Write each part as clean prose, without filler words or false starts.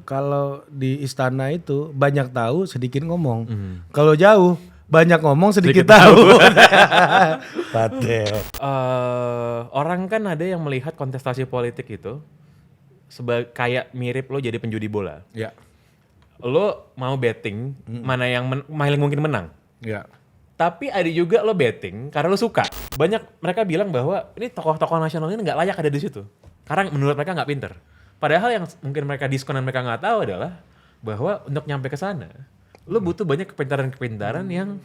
kalau di istana itu banyak tahu sedikit ngomong. Kalau jauh banyak ngomong sedikit tahu. Patel. Orang kan ada yang melihat kontestasi politik itu kayak mirip lo jadi penjudi bola. Ya. Lo mau betting mana yang paling mungkin menang. Ya. Tapi ada juga lo betting karena lo suka. Banyak mereka bilang bahwa ini tokoh-tokoh nasional ini nggak layak ada di situ. Karena menurut mereka nggak pinter. Padahal yang mungkin mereka diskon dan mereka nggak tahu adalah bahwa untuk nyampe ke sana, lo butuh banyak kepintaran-kepintaran yang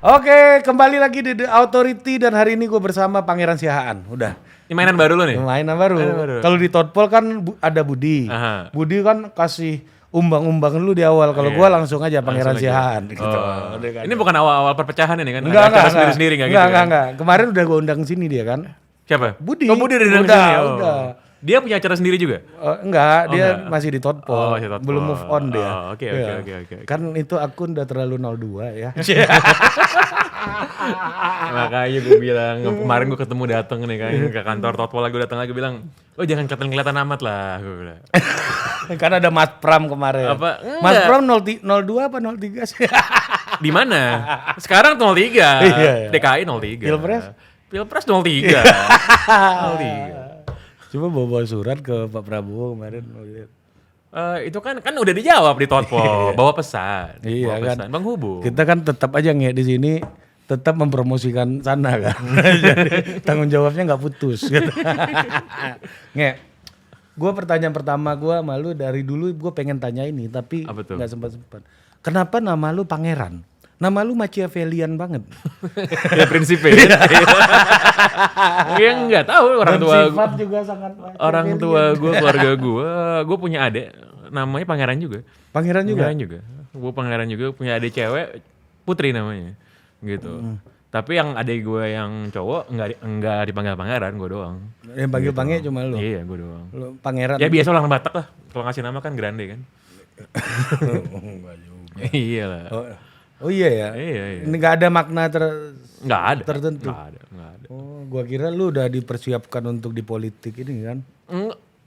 Oke, kembali lagi di The Authority dan hari ini gue bersama Pangeran Siahaan. Udah. ini mainan baru lo nih. Mainan baru. Kalau di Totpol kan ada Budi. Aha. Budi kan kasih umbang-umbang dulu di awal. Kalau gue langsung aja Pangeran Siahaan. Gitu. Udah kan. Ini bukan awal-awal perpecahan ini kan? Enggak. Sendiri-sendiri nggak gitu? Enggak. Kemarin udah gue undang sini dia kan. Siapa? Budi. Oh, Budi dari Udah, sini. udah. Dia punya acara sendiri juga? Enggak, dia enggak. masih di Totpol. Oh, masih Totpol. Belum move on dia. Oh, oke. Kan itu akun udah terlalu 02 ya. Makanya gue bilang, kemarin gue ketemu dateng nih kan ke kantor Totpol lagi, gue datang lagi bilang, lo jangan kelihatan amat lah. Gue bilang. Kan ada Mas Pram kemarin. Apa? Mas Enggak. Pram 02 apa 03 sih? Di mana? Sekarang 03. Iya. DKI 03. Pilpres 03. 03. Coba bawa surat ke Pak Prabowo kemarin. Itu kan udah dijawab di Totpol, bawa pesan. Iya bawa kan. pesan. Bang Hubu. Kita kan tetap aja nge di sini tetap mempromosikan sana kan. Jadi tanggung jawabnya nggak putus gitu. Nge, gue pertanyaan pertama gue malu dari dulu gue pengen tanya ini tapi nggak sempat. Kenapa nama lu Pangeran? Nama lu Machiavellian banget. Ya prinsipnya. Ya nggak tahu orang Dan tua. sifat juga sangat Orang tua gue, keluarga gue punya adik namanya Pangeran juga. Pangeran juga. Gue Pangeran juga punya adik cewek Putri namanya, gitu. Tapi yang adik gue yang cowok nggak dipanggil Pangeran, gue doang. Yang panggil pange cuma lu. Iya, gue doang. Lu Pangeran. Ya biasa orang Batak lah. Kalau ngasih nama kan Grande kan. Enggak juga. Iya lah. Oh iya ya. Iya. Ini nggak ada makna Nggak ada. tertentu. Nggak ada. Oh, gua kira lu udah dipersiapkan untuk di politik ini kan.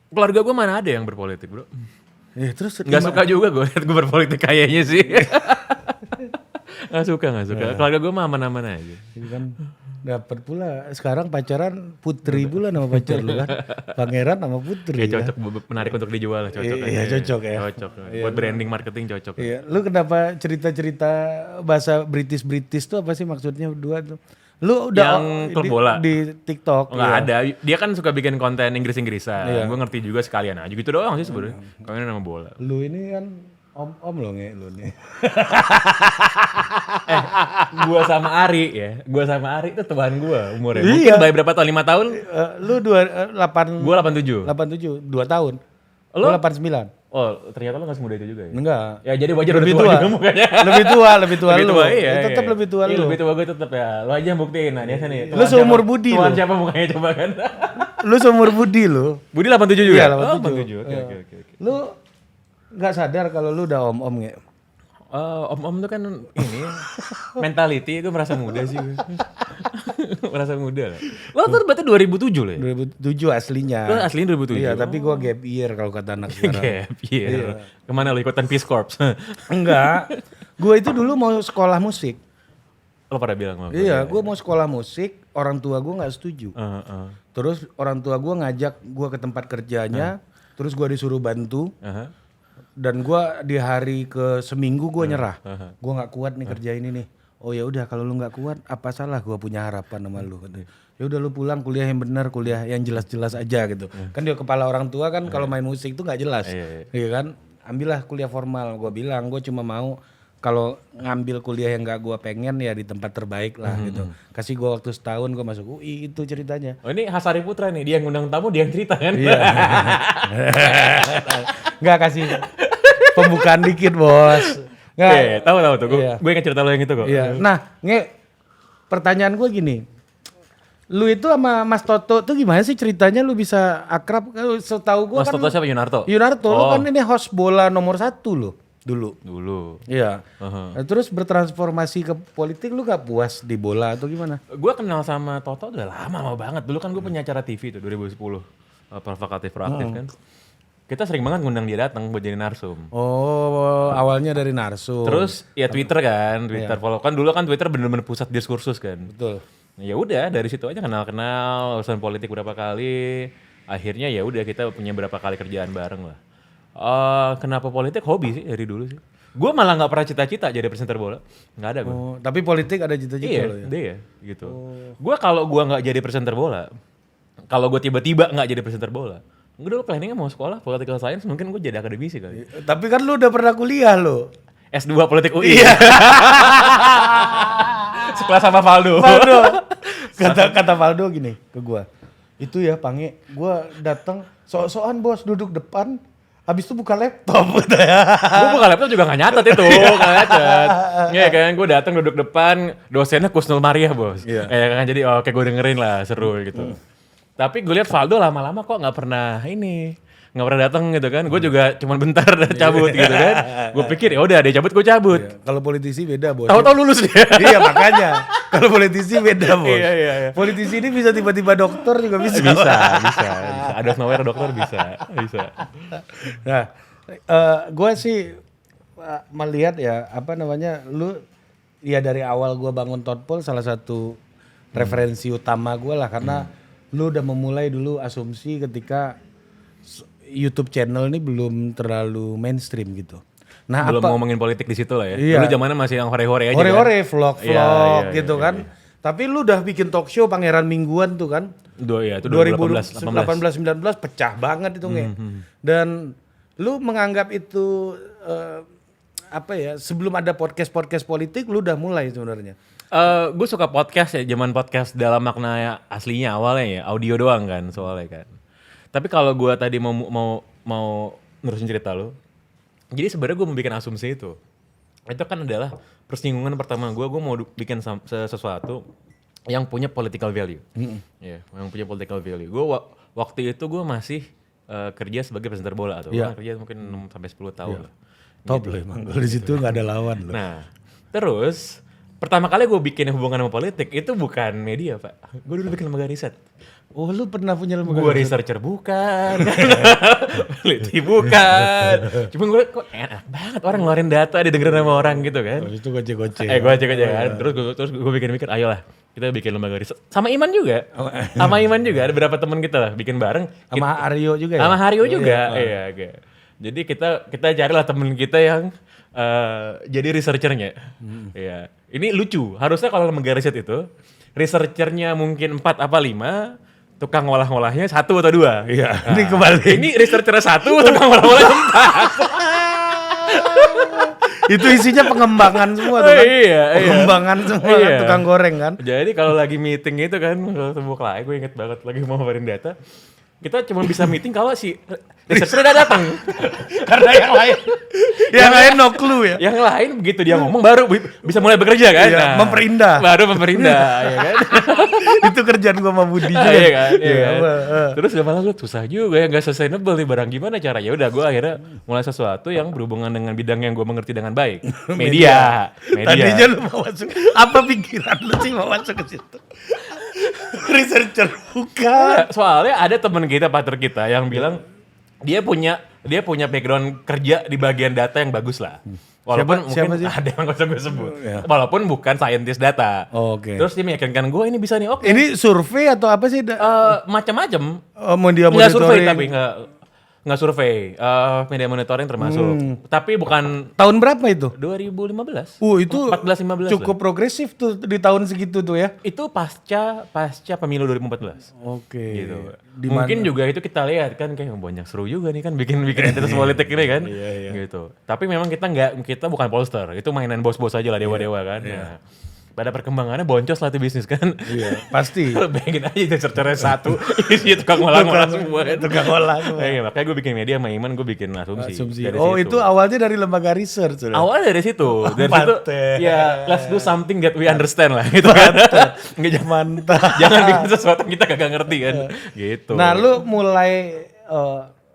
Keluarga gue mana ada yang berpolitik, bro? Ya terus Nggak suka juga gue liat gue berpolitik kayaknya sih. Nggak suka. Keluarga gue mah aman-aman aja. Ini kan dapat pula sekarang pacaran Putri pula nama pacar lu kan. Pangeran sama Putri. Kayak cocok, menarik untuk dijual lah, cocok. Iya, cocok ya. Cocok. Buat branding marketing cocok. Iya, lu kenapa cerita-cerita bahasa British tuh apa sih maksudnya berdua tuh? Lu udah Yang klub bola? di TikTok. Nggak iya. ada. Dia kan suka bikin konten Inggris-Inggrisan. Iya. Gue ngerti juga sekalian aja. Gitu doang sih sebenarnya. Kalau ini nama bola. Lu ini kan om lo nge lu nih. Gue sama Ari itu teman gue umurnya. Iya. Mungkin berapa tahun? 5 tahun? Lu 8 Gue 87. 87, 2 tahun. Lu? Lu 89. Oh, ternyata lu gak semuda itu juga ya? Enggak. Ya jadi wajar Lebih udah tua tua. juga mukanya. Lebih tua Lebih lu. tua, iya. Tetap lebih tua Iya, lu. lebih tua gue tetap ya. Lu aja yang buktiin. Nah, dia nih. Lu seumur Budi Tuan lu. siapa mukanya coba kan? Lu seumur Budi lu. Budi 87 juga? Iya, Oh, 87. 87. Oke. Lu enggak sadar kalau lu udah om-om nge. Om-om tuh kan ini mentality gue merasa muda sih. Merasa muda lah. Lo tuh berarti 2007 loh ya? 2007 aslinya. Lo aslinya 2007? Iya, tapi gua gap year kalau kata anak sekarang. Gap year. Kemana lo ikutan Peace Corps? Enggak. Gua itu dulu mau sekolah musik. Lo pada bilang sama gue? Iya, gua mau sekolah musik, orang tua gua nggak setuju. Terus orang tua gua ngajak gua ke tempat kerjanya, terus gua disuruh bantu. Dan gua di hari ke seminggu gua nyerah. Gua nggak kuat nih kerja ini nih. Oh ya udah kalau lu nggak kuat apa salah gua punya harapan sama lu. Ya udah lu pulang kuliah yang benar, kuliah yang jelas-jelas aja gitu. Kan di kepala orang tua kan kalau main musik tuh nggak jelas. Iya kan? Ambillah kuliah formal. Gua bilang gua cuma mau kalau ngambil kuliah yang nggak gua pengen ya di tempat terbaik lah gitu. Kasih gua waktu setahun gua masuk UI itu ceritanya. Oh ini Hasari Putra nih, dia yang ngundang tamu, dia yang cerita kan? Iya. Nggak kasih pembukaan dikit bos. Nggak. Tahu tuh. Iya. Gue ingat cerita lo yang itu kok. Iya. Nah, pertanyaan gue gini. Lu itu sama Mas Toto tuh gimana sih ceritanya lu bisa akrab? Setahu gue Mas kan Toto siapa? Yunarto? Yunarto, lu kan ini host bola nomor 1 lu. dulu. Iya. Terus bertransformasi ke politik, lu gak puas di bola atau gimana? Gue kenal sama Toto udah lama banget. Dulu kan gue punya acara TV tuh 2010, provokatif proaktif kan. Kita sering banget ngundang dia datang buat jadi narsum. Oh, awalnya dari narsum. Terus ya Twitter kan, follow kan dulu kan Twitter bener-bener pusat diskursus kan. Betul. Ya udah dari situ aja kenal-kenal urusan politik berapa kali. Akhirnya ya udah kita punya berapa kali kerjaan bareng lah. Kenapa politik? Hobi sih dari dulu sih. Gue malah nggak pernah cita-cita jadi presenter bola, nggak ada gue. Oh, tapi politik ada cita-cita lo ya? Iya, gitu. Gue kalau gue nggak jadi presenter bola, kalau gue tiba-tiba nggak jadi presenter bola, gue dulu planningnya mau sekolah political science, mungkin gue jadi akademisi kali. Tapi kan lu udah pernah kuliah lo. S2 politik UI. Iya. Sekelas sama Valdo. Kata Valdo gini ke gua. Itu ya Pange, gua datang sok-sokan bos duduk depan, habis itu buka laptop gitu ya. Gua buka laptop juga gak nyatet itu, gak nyatet. Iya kan, gua datang duduk depan, dosennya Kusnul Maria bos. Iya kan, jadi oke gua dengerin lah, seru gitu. Tapi gue lihat Valdo lama-lama kok gak pernah nggak pernah datang gitu kan. Gue juga cuma bentar dan cabut gitu kan. Gue pikir ya udah dia cabut gue cabut. Iya. Kalau politisi beda bos. Tahu-tahu lulus dia. Iya makanya. Kalau politisi beda bos. Iya. Politisi ini bisa tiba-tiba dokter juga bisa. Bisa. Ada nowhere dokter bisa. Nah, gue sih melihat ya lu ya dari awal gue bangun Thoughtful salah satu referensi utama gue lah karena lu udah memulai dulu asumsi ketika YouTube channel ini belum terlalu mainstream gitu. Nah, belum ngomongin politik di situ lah ya. Iya. Dulu zamannya masih yang hore-hore aja. Hore-hore, kan? vlog gitu kan. Tapi lu udah bikin talk show Pangeran Mingguan tuh kan. Itu 2018-19 pecah banget itu Dan lu menganggap itu sebelum ada podcast politik lu udah mulai sebenarnya. Gue suka podcast ya, zaman podcast dalam makna aslinya awalnya ya, audio doang kan soalnya kan. Tapi kalau gue tadi mau nerusin cerita lo, jadi sebenarnya gue mau bikin asumsi itu kan adalah persinggungan pertama gue mau bikin sesuatu yang punya political value. Yang punya political value. Gue waktu itu gue masih kerja sebagai presenter bola atau kerja mungkin 6 sampai 10 tahun lah. Top lo emang kalau di situ nggak ada lawan lo. Nah, terus pertama kali gue bikin hubungan sama politik itu bukan media pak, gue dulu bikin lembaga riset. Oh lu pernah punya lembaga riset? Gue researcher bukan, peneliti bukan. Cuma gue kok enak banget orang ngeluarin data didengerin sama orang gitu kan. Oh, itu goceh-goceh. Goceh kan. Terus gue bikin ayolah kita bikin lembaga riset. Sama Iman juga. Ada beberapa teman kita lah bikin bareng. Sama Aryo juga ya? Sama Haryo juga. Iya. Jadi kita carilah temen kita yang jadi researchernya. Iya. Ini lucu. Harusnya kalau lembaga riset itu researchernya mungkin 4 apa 5, tukang ngolah-ngolahnya 1 atau 2. Iya. Ini kembali. Ini researchernya 1, tukang ngolah-ngolahnya 4. Itu isinya pengembangan semua tuh kan. Iya. Pengembangan semua kan, tukang goreng kan. Jadi kalau lagi meeting itu kan, kalau temu klien gue inget banget lagi mau ngabarin data. Kita cuma bisa meeting kalau si researcher udah datang. Karena yang lain no clue ya. Yang lain begitu dia ngomong baru bisa mulai bekerja kan. Iya, nah, memperindah. Baru memperindah ya kan. Itu kerjaan gua sama Budi juga. Iya kan. Terus udah malah lu susah juga ya, nggak sustainable nih barang, gimana cara? Ya udah gua akhirnya mulai sesuatu yang berhubungan dengan bidang yang gua mengerti dengan baik. Media. Tadinya lu mau masuk, apa pikiran lu sih mau masuk ke situ? Researcher bukan. Soalnya ada teman kita, partner kita yang bilang dia punya background kerja di bagian data yang bagus lah. Walaupun siapa mungkin ada yang gak usah gue sebut. Walaupun bukan scientist data. Oke. Terus dia meyakinkan gue ini bisa nih. Oke. Ini survei atau apa sih? Macam-macam. Media monitoring. Nggak survei tapi nggak survei. Media monitoring termasuk. Tapi bukan. Tahun berapa itu? 2015. Itu 14-15 cukup progresif tuh di tahun segitu tuh ya. Itu pasca pemilu 2014. Oke. Gitu. Mungkin juga itu kita lihat kan kayak banyak seru juga nih kan bikin entitas politik ini kan. Iya. Gitu. Tapi memang kita bukan pollster. Itu mainan bos-bos aja lah, dewa-dewa kan. Nah, pada perkembangannya boncos lah tuh bisnis kan. Iya, pasti. Lo bayangin aja itu searchernya 1, isinya tukang ngolah-ngolah semua kan. Tukang ngolah semua. Iya, makanya gue bikin media sama Iman, gue bikin asumsi. Oh situ. Itu awalnya dari lembaga research. Awalnya dari situ. Dari situ, ya let's do something that we understand lah gitu kan. Mantap. Jangan bikin sesuatu yang kita kagak ngerti kan. Gitu. Nah lu mulai,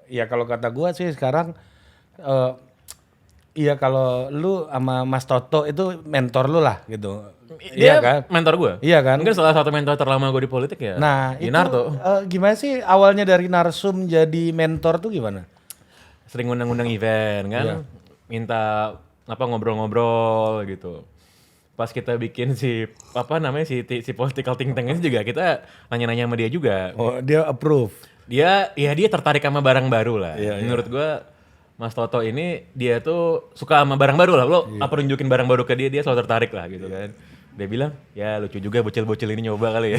ya kalau kata gue sih sekarang, Iya kalau lu sama Mas Toto itu mentor lu lah gitu. Dia Iya kan? mentor gue. Iya kan? Mungkin salah satu mentor terlama gue di politik ya. Nah Yunarto. itu gimana sih awalnya dari narsum jadi mentor tuh gimana? Sering undang-undang event kan. Iya. Minta ngobrol-ngobrol gitu. Pas kita bikin si political think tank ini juga kita nanya-nanya sama dia juga. Oh dia approve. Dia tertarik sama barang baru lah. Iya, Menurut gue Mas Toto ini dia tuh suka sama barang baru lah. Lo apa nunjukin barang baru ke dia selalu tertarik lah gitu kan. Dia bilang, ya lucu juga bocil-bocil ini nyoba kali ya.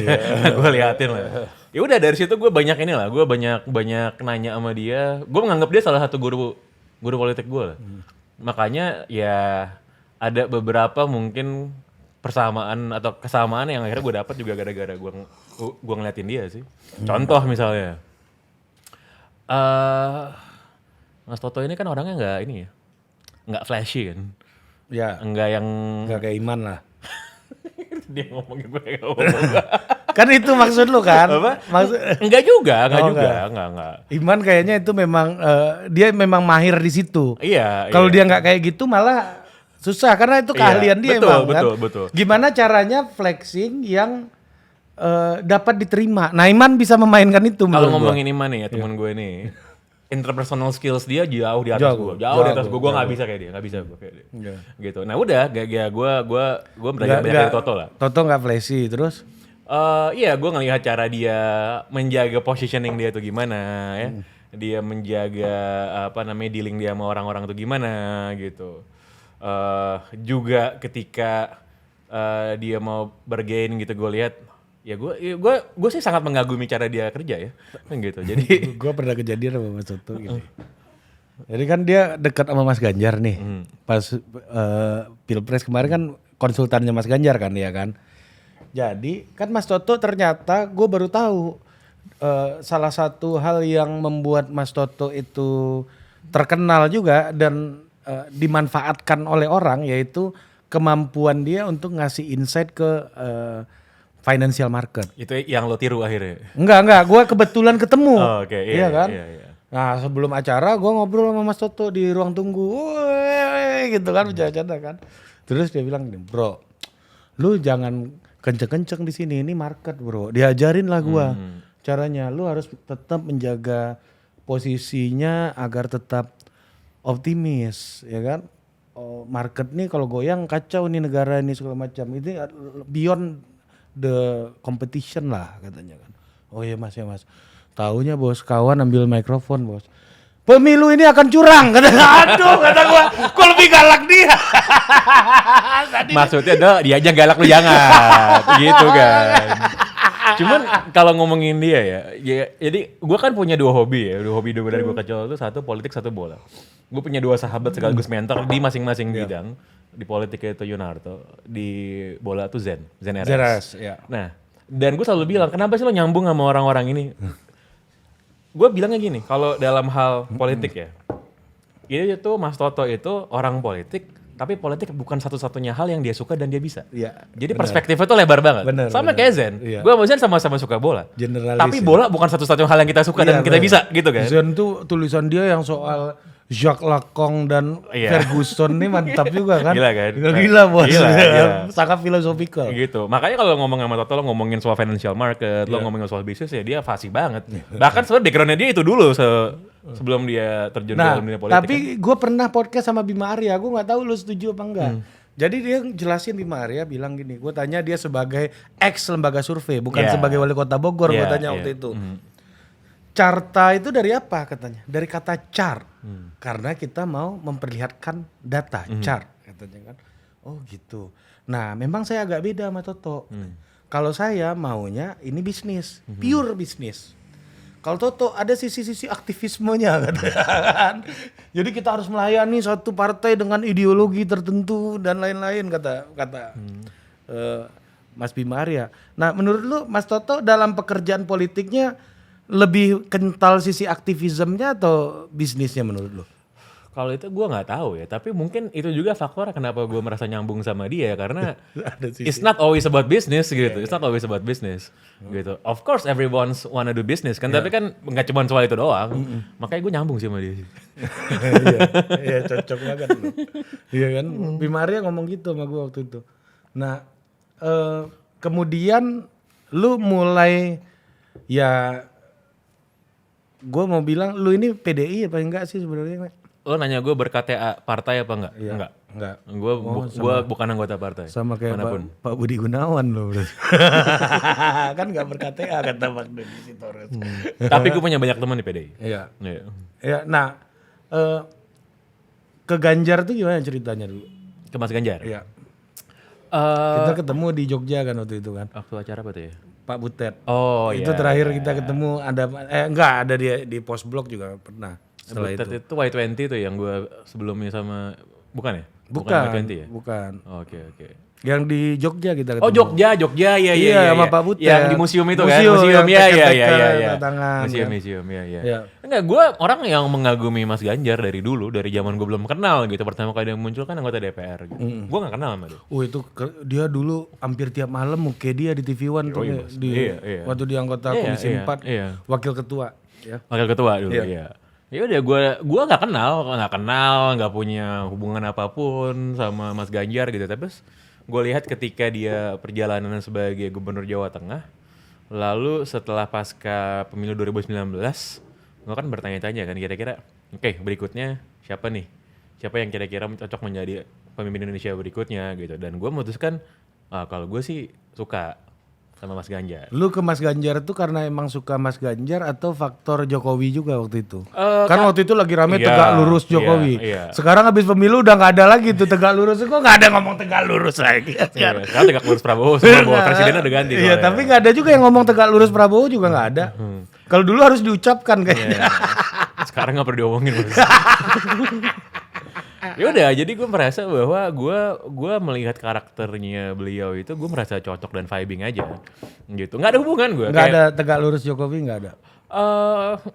Gue liatin lah. Ya udah dari situ gue banyak gue banyak nanya sama dia. Gue menganggap dia salah satu guru politik gue lah. Makanya ya ada beberapa mungkin persamaan atau kesamaan yang akhirnya gue dapat juga gara-gara gue ngeliatin dia sih. Contoh misalnya, Mas Toto ini kan orangnya nggak flashy kan, Ya nggak kayak Iman lah. dia ngomongin gue kayak ngomong. Kan itu maksud lu kan? Apa? Maksud Enggak juga, Oh, enggak. Iman kayaknya itu memang dia memang mahir di situ. Iya. Kalau iya. dia nggak kayak gitu malah susah karena itu keahlian dia betul, emang kan. betul. Gimana caranya flexing yang dapat diterima? Nah Iman bisa memainkan itu. Kalau menurut gua. ngomongin Iman nih ya teman gue nih, interpersonal skills dia jauh di atas Jago, gue, jauh di atas jago, gue nggak bisa kayak dia, nggak bisa gue kayak dia. Iya. Gitu. Nah udah, gue belajar banyak dari Toto lah. Toto nggak flashy terus. Iya, gue ngelihat cara dia menjaga positioning dia tuh gimana ya. Dia menjaga dealing dia sama orang-orang tuh gimana gitu. Juga ketika dia mau bergain gitu gue lihat ya gue sih sangat mengagumi cara dia kerja ya. Gitu. Jadi Gue pernah kejadian sama Mas Toto gini. Jadi kan dia dekat sama Mas Ganjar nih. Pas Pilpres kemarin kan konsultannya Mas Ganjar kan ya kan. Jadi kan Mas Toto ternyata gue baru tahu salah satu hal yang membuat Mas Toto itu terkenal juga dan dimanfaatkan oleh orang yaitu kemampuan dia untuk ngasih insight ke financial market. itu yang lo tiru akhirnya. Enggak, gue kebetulan ketemu. Oh, oke, iya, kan? iya. Nah sebelum acara gue ngobrol sama Mas Toto di ruang tunggu, woi gitu kan bercanda kan. Terus dia bilang gini, bro, lu jangan kenceng-kenceng di sini, ini market bro. Diajarin lah gue caranya, lu harus tetap menjaga posisinya agar tetap optimis, ya kan? Oh, market nih kalau goyang kacau nih negara ini segala macam. Ini beyond the competition lah katanya kan. Oh iya mas ya mas. Taunya bos kawan ambil mikrofon bos. Pemilu ini akan curang kata. Aduh kata gua, kok lebih galak dia. Maksudnya dia aja galak lu jangan gitu kan. Cuman kalau ngomongin dia ya jadi gue kan punya dua hobi dari gue kecil itu satu politik satu bola. Gue punya dua sahabat sekaligus mentor di masing-masing bidang. Di politik itu Yunarto, di bola tuh Zen RS. Zeras, ya. Nah, dan gue selalu bilang kenapa sih lo nyambung sama orang-orang ini? Gue bilangnya gini, kalau dalam hal politik ya, itu Mas Toto itu orang politik, tapi politik bukan satu-satunya hal yang dia suka dan dia bisa. Iya. Jadi perspektifnya tuh lebar banget. Sama kayak Zen. Iya. Gue sama Zen sama-sama suka bola. Generalis tapi ya. bola bukan satu-satunya hal yang kita suka dan kita bisa gitu kan. Zen tuh tulisan dia yang soal Jacques Lacan dan Ferguson nih mantap juga kan. Gila kan? Gila bos. Gila. Sangat filosofikal. Gitu. Makanya kalau ngomong sama Toto lo ngomongin soal financial market, lo ngomongin soal bisnis ya dia fasih banget. Bahkan sebenarnya backgroundnya dia itu dulu sebelum dia terjun dalam dunia politik. Tapi gue pernah podcast sama Bima Arya, gue nggak tahu lu setuju apa enggak. Jadi dia jelasin Bima Arya bilang gini, gue tanya dia sebagai ex lembaga survei, bukan sebagai wali kota Bogor, gue tanya waktu itu. Carta itu dari apa katanya? Dari kata chart. Karena kita mau memperlihatkan data, chart katanya kan. Oh gitu. Nah memang saya agak beda sama Toto. Kalau saya maunya ini bisnis, pure bisnis. Kalau Toto ada sisi-sisi aktivismenya kan. Jadi kita harus melayani suatu partai dengan ideologi tertentu dan lain-lain kata Mas Bima Arya. Nah menurut lu Mas Toto dalam pekerjaan politiknya lebih kental sisi aktivismenya atau bisnisnya menurut lu? Kalau itu gue nggak tahu ya, tapi mungkin itu juga faktor kenapa gue merasa nyambung sama dia karena it's not always about business gitu, it's not always about business gitu. Of course everyone wanna do business kan, tapi kan nggak cuma soal itu doang, makanya gue nyambung sih sama dia. Iya cocok banget loh. Iya kan, Bima Arya ngomong gitu sama gue waktu itu. Nah kemudian lu mulai ya, gue mau bilang lu ini PDI apa enggak sih sebenarnya? Lo nanya gue ber-KTA partai apa enggak? Iya, enggak. Gue bukan anggota partai. Sama kayak Pak Budi Gunawan loh. Kan nggak ber-KTA kata Pak Deddy Sitorus. Tapi gue punya banyak teman di PDI. Iya. Iya. Ya, nah ke Ganjar tuh gimana ceritanya dulu? Ke Mas Ganjar? Iya. Eh, Kita ketemu di Jogja kan waktu itu kan. waktu acara apa tuh ya? Pak Butet. Oh Itu terakhir kita ketemu ada di Post Blok juga pernah. Setelah itu. itu Y20 tuh yang gue sebelumnya sama, bukan ya? Bukan. Y20 ya? Bukan. Oke. Yang di Jogja kita ketemu. Oh Jogja, iya. Iya, sama Pak Butet. Yang di museum itu kan? Museum, Museum, yang iya. teka-teka tangan, Museum, iya. Iya. Enggak, gue orang yang mengagumi Mas Ganjar dari dulu, dari zaman gue belum kenal gitu. Pertama kali dia muncul kan anggota DPR gitu. Gue gak kenal sama dia. Itu dia dulu hampir tiap malam muka dia di TV One tuh iya, iya. waktu di anggota Komisi 4 iya. wakil ketua ya. Wakil ketua dulu, Iya. iya. Ya udah, gue nggak kenal, nggak punya hubungan apapun sama Mas Ganjar gitu. Tapi gue lihat ketika dia perjalanan sebagai Gubernur Jawa Tengah, lalu setelah pasca pemilu 2019, gue kan bertanya-tanya kan kira-kira, oke, berikutnya siapa nih? Siapa yang kira-kira cocok menjadi pemimpin Indonesia berikutnya gitu. Dan gue memutuskan, kalau gue sih suka sama Mas Ganjar. Lu ke Mas Ganjar tuh karena emang suka Mas Ganjar atau faktor Jokowi juga waktu itu? Kan waktu itu lagi rame iya, tegak lurus Jokowi. iya. Sekarang habis pemilu udah nggak ada lagi tuh tegak lurus. Kok nggak ada ngomong tegak lurus lagi? Iya, sekarang tegak lurus Prabowo, semua bahwa presidennya udah ganti. Iya, tapi nggak ada juga yang ngomong tegak lurus Prabowo juga nggak ada. Kalau dulu harus diucapkan kayaknya. Sekarang nggak perlu diomongin. Ya udah, jadi gue merasa bahwa gue melihat karakternya beliau itu, gue merasa cocok dan vibing aja gitu. Nggak ada hubungan gue. Nggak ada tegak lurus Jokowi, nggak ada.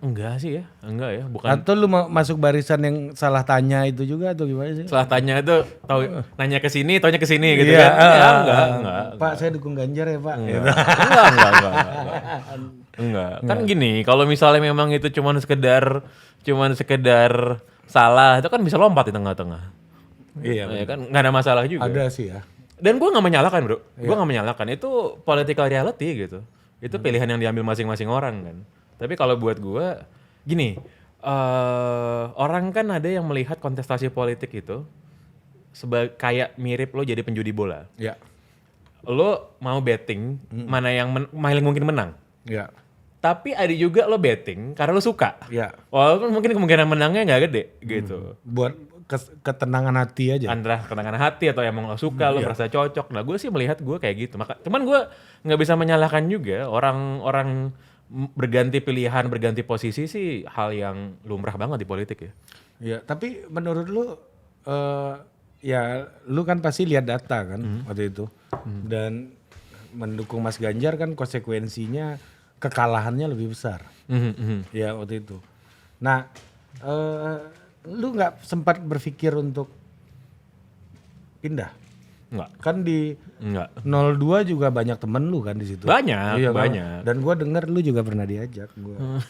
Enggak sih ya, enggak ya, bukan. Atau lu masuk barisan yang salah tanya itu juga atau gimana sih? Setelah tanya itu nanya ke sini, taunya ke sini gitu Iya, kan. Ya, enggak. Pak, saya dukung Ganjar ya, Pak. Enggak. Enggak. Kan gini, kalau misalnya memang itu cuman sekedar salah, itu kan bisa lompat di tengah-tengah. Iya, Ya kan nggak ada masalah juga. ada sih ya. Dan gue nggak menyalahkan bro, gue nggak menyalahkan, itu political reality gitu. Itu pilihan yang diambil masing-masing orang kan. Tapi kalau buat gue, gini, orang kan ada yang melihat kontestasi politik itu sebagai kayak mirip lo jadi penjudi bola. Ya. Lo mau betting mana yang paling mungkin menang. Ya. Tapi ada juga lo betting karena lo suka. Ya. Walaupun mungkin kemungkinan menangnya nggak gede gitu. Buat ketenangan hati aja. Antara ketenangan hati atau emang lo suka, lo merasa cocok. Nah gue sih melihat gue kayak gitu. Cuman gue nggak bisa menyalahkan juga orang berganti pilihan, berganti posisi sih hal yang lumrah banget di politik ya. Ya, tapi menurut lu ya lu kan pasti lihat data kan waktu itu. Dan mendukung Mas Ganjar kan konsekuensinya kekalahannya lebih besar. Ya waktu itu. Nah, lu nggak sempat berpikir untuk pindah? Enggak. Kan di Enggak. 02 juga banyak temen lu kan di situ. Banyak, Iya kan? banyak. Dan gua denger lu juga pernah diajak. Gua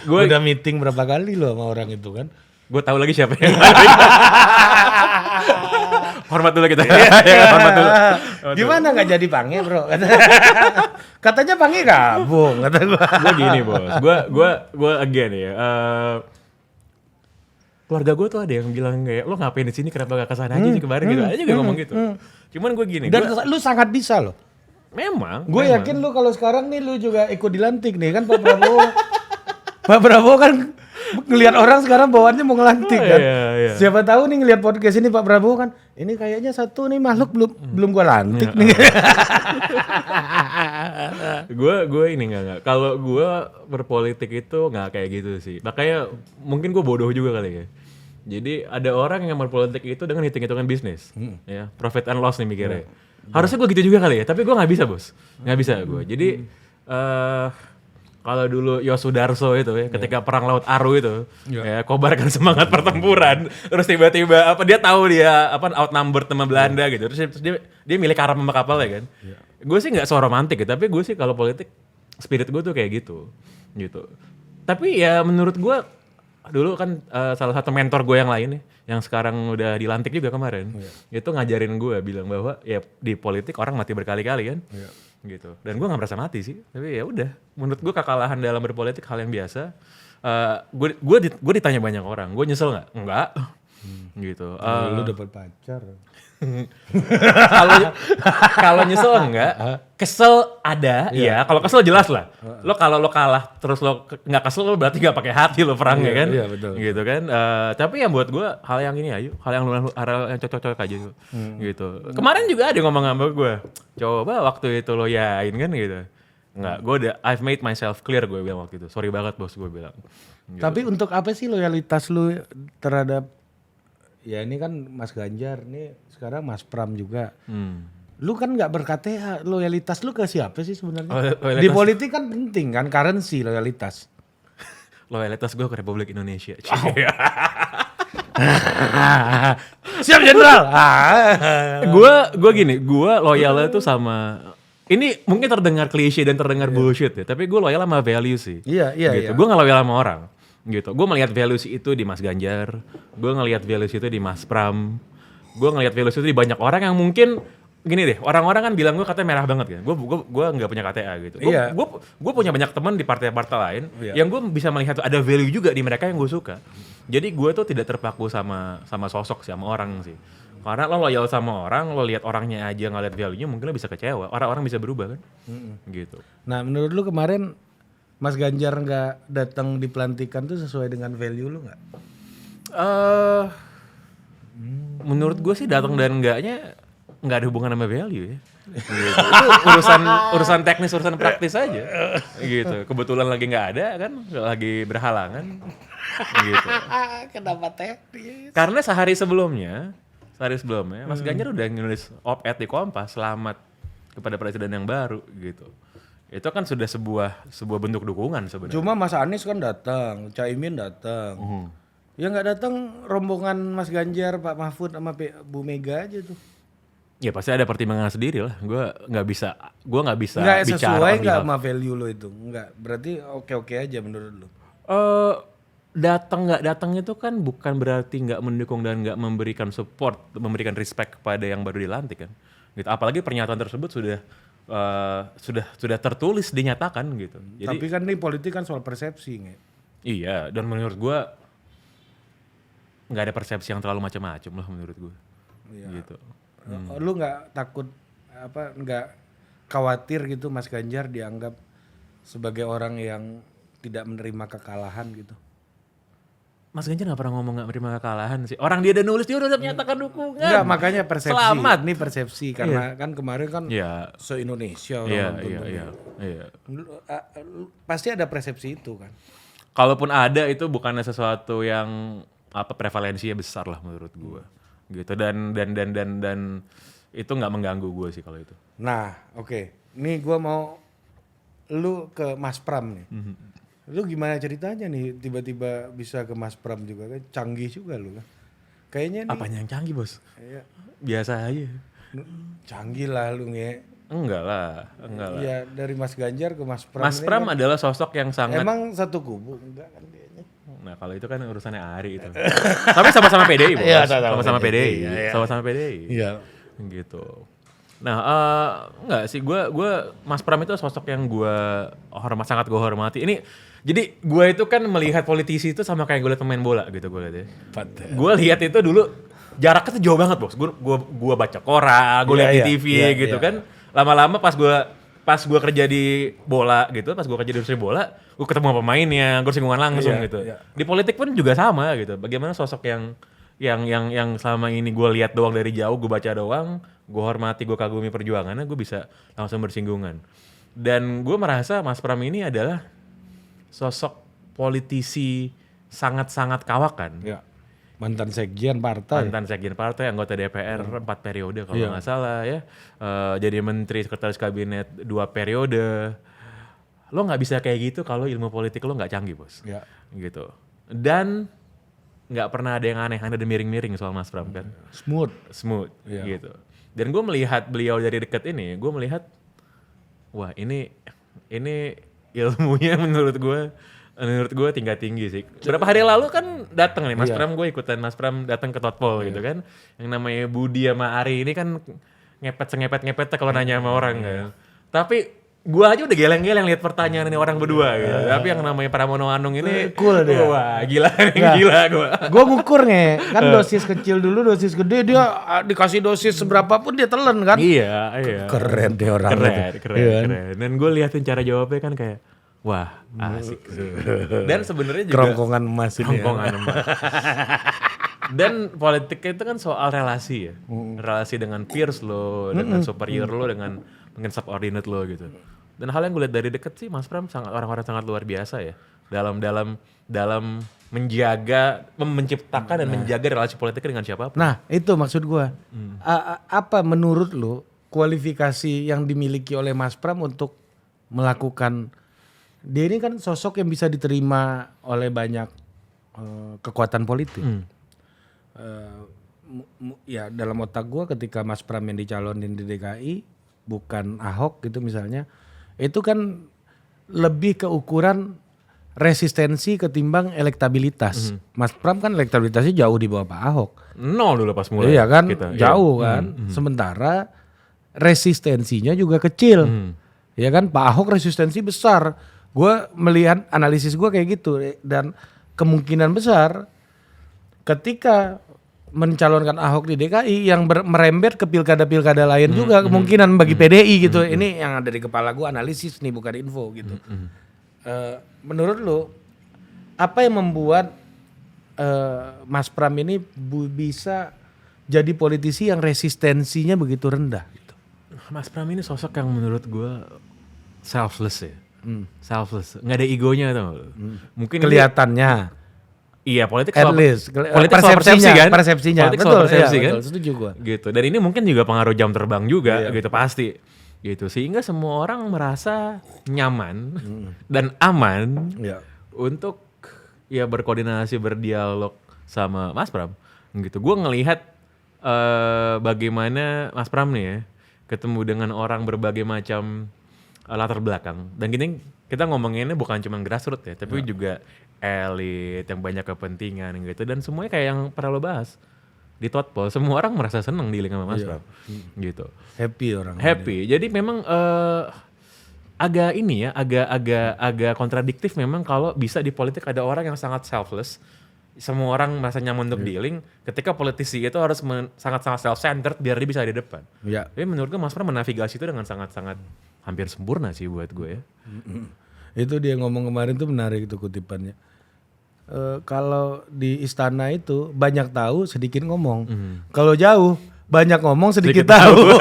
Gue udah meeting berapa kali lo sama orang itu kan. tahu lagi siapa yang hormat dulu kita. Hormat dulu. Gimana nggak jadi pange bro? Katanya pange gabung kata gua. Gue gini bos, gue again ya. Keluarga gue tuh ada yang bilang kayak, lo ngapain di sini, kenapa gak kesana aja sih kemarin gitu. Ada juga ngomong gitu. Cuman gue gini. Dan lu sangat bisa loh. Memang. Gue yakin lu kalau sekarang nih lu juga ikut dilantik nih kan Pak Prabowo. Pak Prabowo kan ngelihat orang sekarang bawaannya mau ngelantik kan. Iya. Siapa tahu nih ngelihat podcast ini Pak Prabowo kan, ini kayaknya satu nih makhluk belum gua lantik nih. Gue ini nggak. Kalau gue berpolitik itu nggak kayak gitu sih. Makanya mungkin gue bodoh juga kali ya. Jadi ada orang yang berpolitik itu dengan hitung-hitungan bisnis, ya profit and loss nih mikirnya. Harusnya gue gitu juga kali ya, tapi gue nggak bisa bos, nggak bisa gue. Jadi kalau dulu Yosudarso itu ya, ketika perang Laut Aru itu, ya kobarkan semangat pertempuran. Terus tiba-tiba dia tahu dia outnumbered sama Belanda gitu. Terus dia milih karam sama kapal ya kan. Gue sih nggak so romantik ya, tapi gue sih kalau politik spirit gue tuh kayak gitu. Tapi ya menurut gue dulu kan salah satu mentor gue yang lain nih, yang sekarang udah dilantik juga kemarin, itu ngajarin gue bilang bahwa ya di politik orang mati berkali-kali kan. Gitu. Dan gue nggak merasa mati sih, tapi ya udah. Menurut gue kekalahan dalam berpolitik hal yang biasa. Gue ditanya banyak orang, gue nyesel nggak? Enggak. Gitu. Lu dapet pacar. Kalau nyesel enggak, kesel ada, ya. Kalau kesel jelas lah. Kalau lo kalah terus lo nggak kesel, lo berarti nggak pakai hati lo perangnya kan. Iya, betul. Gitu kan. Tapi yang buat gue hal yang ini ayo, hal yang cocok-cocok aja gitu. Gitu. Kemarin juga ada ngomong sama gue, coba waktu itu lo yain kan gitu. Enggak, I've made myself clear, gue bilang waktu itu. Sorry banget bos, gue bilang. Gitu. Tapi untuk apa sih loyalitas lu terhadap, ya ini kan Mas Ganjar, nih sekarang Mas Pram juga. Lu kan nggak ber-KTA, loyalitas lu ke siapa sih sebenarnya? Di politik kan penting kan, currency loyalitas. Loyalitas gue ke Republik Indonesia. Siap Jenderal. Gue gini, gue loyalnya tuh sama, ini mungkin terdengar klise dan terdengar bullshit ya, tapi gue loyal sama value sih. Iya. Gitu. Gue gak loyal sama orang. Gitu. Gue melihat values itu di Mas Ganjar, gue ngelihat values itu di Mas Pram, gue ngelihat values itu di banyak orang yang mungkin gini deh, orang-orang kan bilang gue katanya merah banget kan, gue nggak punya KTA gitu. Gue punya banyak teman di partai-partai lain yang gue bisa melihat ada value juga di mereka yang gue suka. Jadi gue tuh tidak terpaku sama sosok sih, sama orang sih. Karena lo loyal sama orang, lo lihat orangnya aja nggak lihat value-nya, mungkin lo bisa kecewa. Orang-orang bisa berubah kan, gitu. Nah menurut lu kemarin Mas Ganjar nggak datang di pelantikan tuh sesuai dengan value lu nggak? Menurut gue sih datang dan enggaknya nggak ada hubungan sama value ya. Gitu. Itu urusan teknis, urusan praktis aja. Gitu. Kebetulan lagi nggak ada kan, lagi berhalangan. Gitu. Kenapa teknis? Karena sehari sebelumnya Mas Ganjar udah nulis op-ed di Kompas, selamat kepada presiden yang baru gitu. Itu kan sudah sebuah bentuk dukungan sebenarnya. Cuma Mas Anies kan datang, Caimin datang. Ya nggak datang rombongan Mas Ganjar, Pak Mahfud sama Bu Mega aja tuh. Ya pasti ada pertimbangan sendiri lah. Gue nggak bisa nggak bicara sesuai nggak sama value lo itu. Nggak, berarti oke aja menurut lo. Datang nggak datang itu kan bukan berarti nggak mendukung dan nggak memberikan support, memberikan respect kepada yang baru dilantik kan. Gitu. Apalagi pernyataan tersebut sudah tertulis, dinyatakan gitu. Jadi, tapi kan ini politik kan soal persepsi nggak? Iya, dan menurut gue nggak ada persepsi yang terlalu macam-macam lah menurut gue. Iya. Gitu. Lu nggak takut nggak khawatir gitu Mas Ganjar dianggap sebagai orang yang tidak menerima kekalahan gitu? Mas Ganjar nggak pernah ngomong nggak menerima kekalahan sih. Orang dia udah nulis, dia udah menyatakan dukungan. Enggak, makanya persepsi. Selamat. Ini persepsi karena kan kemarin kan se-Indonesia orang nonton. Iya. Pasti ada persepsi itu kan. Kalaupun ada itu bukannya sesuatu yang prevalensinya besar lah menurut gue. Gitu dan itu nggak mengganggu gue sih kalau itu. Nah, oke. Nih gue mau lu ke Mas Pram nih. Lu gimana ceritanya nih tiba-tiba bisa ke Mas Pram juga kan? Canggih juga lu kan. Kayaknya nih. Apanya yang canggih, Bos? Iya. Biasa aja. Canggih lah lu nge. Enggak lah. Iya, dari Mas Ganjar ke Mas Pram. Mas Pram kan adalah sosok yang sangat. Emang satu kubu? Enggak kan kayaknya. Nah, kalau itu kan urusannya Ari itu. Tapi sama-sama PDI, Bos. Iya, sama-sama PDI. Iya. Sama-sama PDI. Iya. Gitu. Nah, enggak sih, gue Mas Pram itu sosok yang sangat gue hormati. Jadi gue itu kan melihat politisi itu sama kayak gue liat pemain bola gitu gue lihat ya. Gue lihat itu dulu jaraknya tuh jauh banget, Bos. Gue baca koran, gue lihat di TV gitu kan. Lama-lama pas gue kerja di bola gitu, pas gue kerja di industri bola, gue ketemu sama pemainnya, gue singgungan langsung gitu. Di politik pun juga sama gitu. Bagaimana sosok yang selama ini gue lihat doang dari jauh, gue baca doang, gue hormati, gue kagumi perjuangannya, gue bisa langsung bersinggungan. Dan gue merasa Mas Pram ini adalah sosok politisi sangat-sangat kawakan. Ya. Mantan sekjen partai, anggota DPR 4 periode kalau nggak salah ya. Jadi menteri sekretaris kabinet 2 periode. lo nggak bisa kayak gitu kalau ilmu politik lo nggak canggih bos. Ya. Gitu. Dan nggak pernah ada yang aneh-aneh dan miring-miring soal Mas Pram kan. Smooth. Iya. Gitu. Dan gue melihat beliau dari dekat ini, gue melihat wah ini ilmunya menurut gue tingkat tinggi sih. Berapa hari lalu kan datang nih Mas Pram, gue ikutan Mas Pram datang ke Totpol gitu kan. Yang namanya Budi sama Ari ini kan ngepet kalau nanya sama orang kan. Tapi gue aja udah geleng-geleng lihat pertanyaan ini orang berdua gitu. Tapi yang namanya Pramono Anung ini cool dia. Wah, gila gue. Gue ngukur kan dosis kecil dulu, dosis gede dia dikasih dosis seberapa pun dia telan kan. Iya. Keren deh orang Keren. Dan gue liatin cara jawabnya kan kayak wah, asik. Dan sebenarnya juga kerongkongan emas ini. Dan politik itu kan soal relasi ya. Relasi dengan peers lo, dengan superior lo, dengan mungkin subordinate lo gitu. Dan hal yang gue lihat dari deket sih Mas Pram orang-orang sangat luar biasa ya. Dalam menjaga, menciptakan dan menjaga relasi politik dengan siapapun. Nah itu maksud gue. Apa menurut lo kualifikasi yang dimiliki oleh Mas Pram untuk melakukan, dia ini kan sosok yang bisa diterima oleh banyak kekuatan politik. Ya dalam otak gue ketika Mas Pram yang dicalonin di DKI bukan Ahok gitu misalnya, itu kan lebih ke ukuran resistensi ketimbang elektabilitas. Mas Pram kan elektabilitasnya jauh di bawah Pak Ahok. 0 dulu pas mulai. Iya kan, kita, jauh kan. Sementara resistensinya juga kecil. Ya kan, Pak Ahok resistensi besar. Gue melihat analisis gue kayak gitu. Dan kemungkinan besar ketika mencalonkan Ahok di DKI yang merembet ke pilkada-pilkada lain juga kemungkinan bagi PDI gitu. Ini yang ada di kepala gue, analisis nih bukan info gitu. Menurut lo apa yang membuat Mas Pram ini bisa jadi politisi yang resistensinya begitu rendah gitu? Mas Pram ini sosok yang menurut gue selfless ya. Selfless, nggak ada egonya tau. Mungkin kelihatannya. Iya, politik At soal least. politik soal persepsi kan? Persepsinya. Politik Betul, soal persepsi iya, kan? Betul, setuju gua. Gitu. Dan ini mungkin juga pengaruh jam terbang juga gitu pasti. Gitu. Sehingga semua orang merasa nyaman dan aman untuk ya berkoordinasi, berdialog sama Mas Pram. Gitu. Gue ngelihat bagaimana Mas Pram nih ya ketemu dengan orang berbagai macam latar belakang. Dan gini kita ngomonginnya bukan cuma grassroots ya, tapi juga elit yang banyak kepentingan gitu, dan semuanya kayak yang pernah lo bahas di Totpol, semua orang merasa senang dealing sama Mas Pram gitu. Happy orang. Jadi memang agak ini ya, agak kontradiktif memang kalau bisa di politik ada orang yang sangat selfless, semua orang merasa nyaman untuk dealing, ketika politisi itu harus sangat-sangat self-centered biar dia bisa di depan. Tapi menurut gue Mas Pram menavigasi itu dengan sangat-sangat hampir sempurna sih buat gue ya. Itu dia ngomong kemarin tuh menarik itu kutipannya. Kalau di istana itu banyak tahu sedikit ngomong. Kalau jauh banyak ngomong sedikit tahu.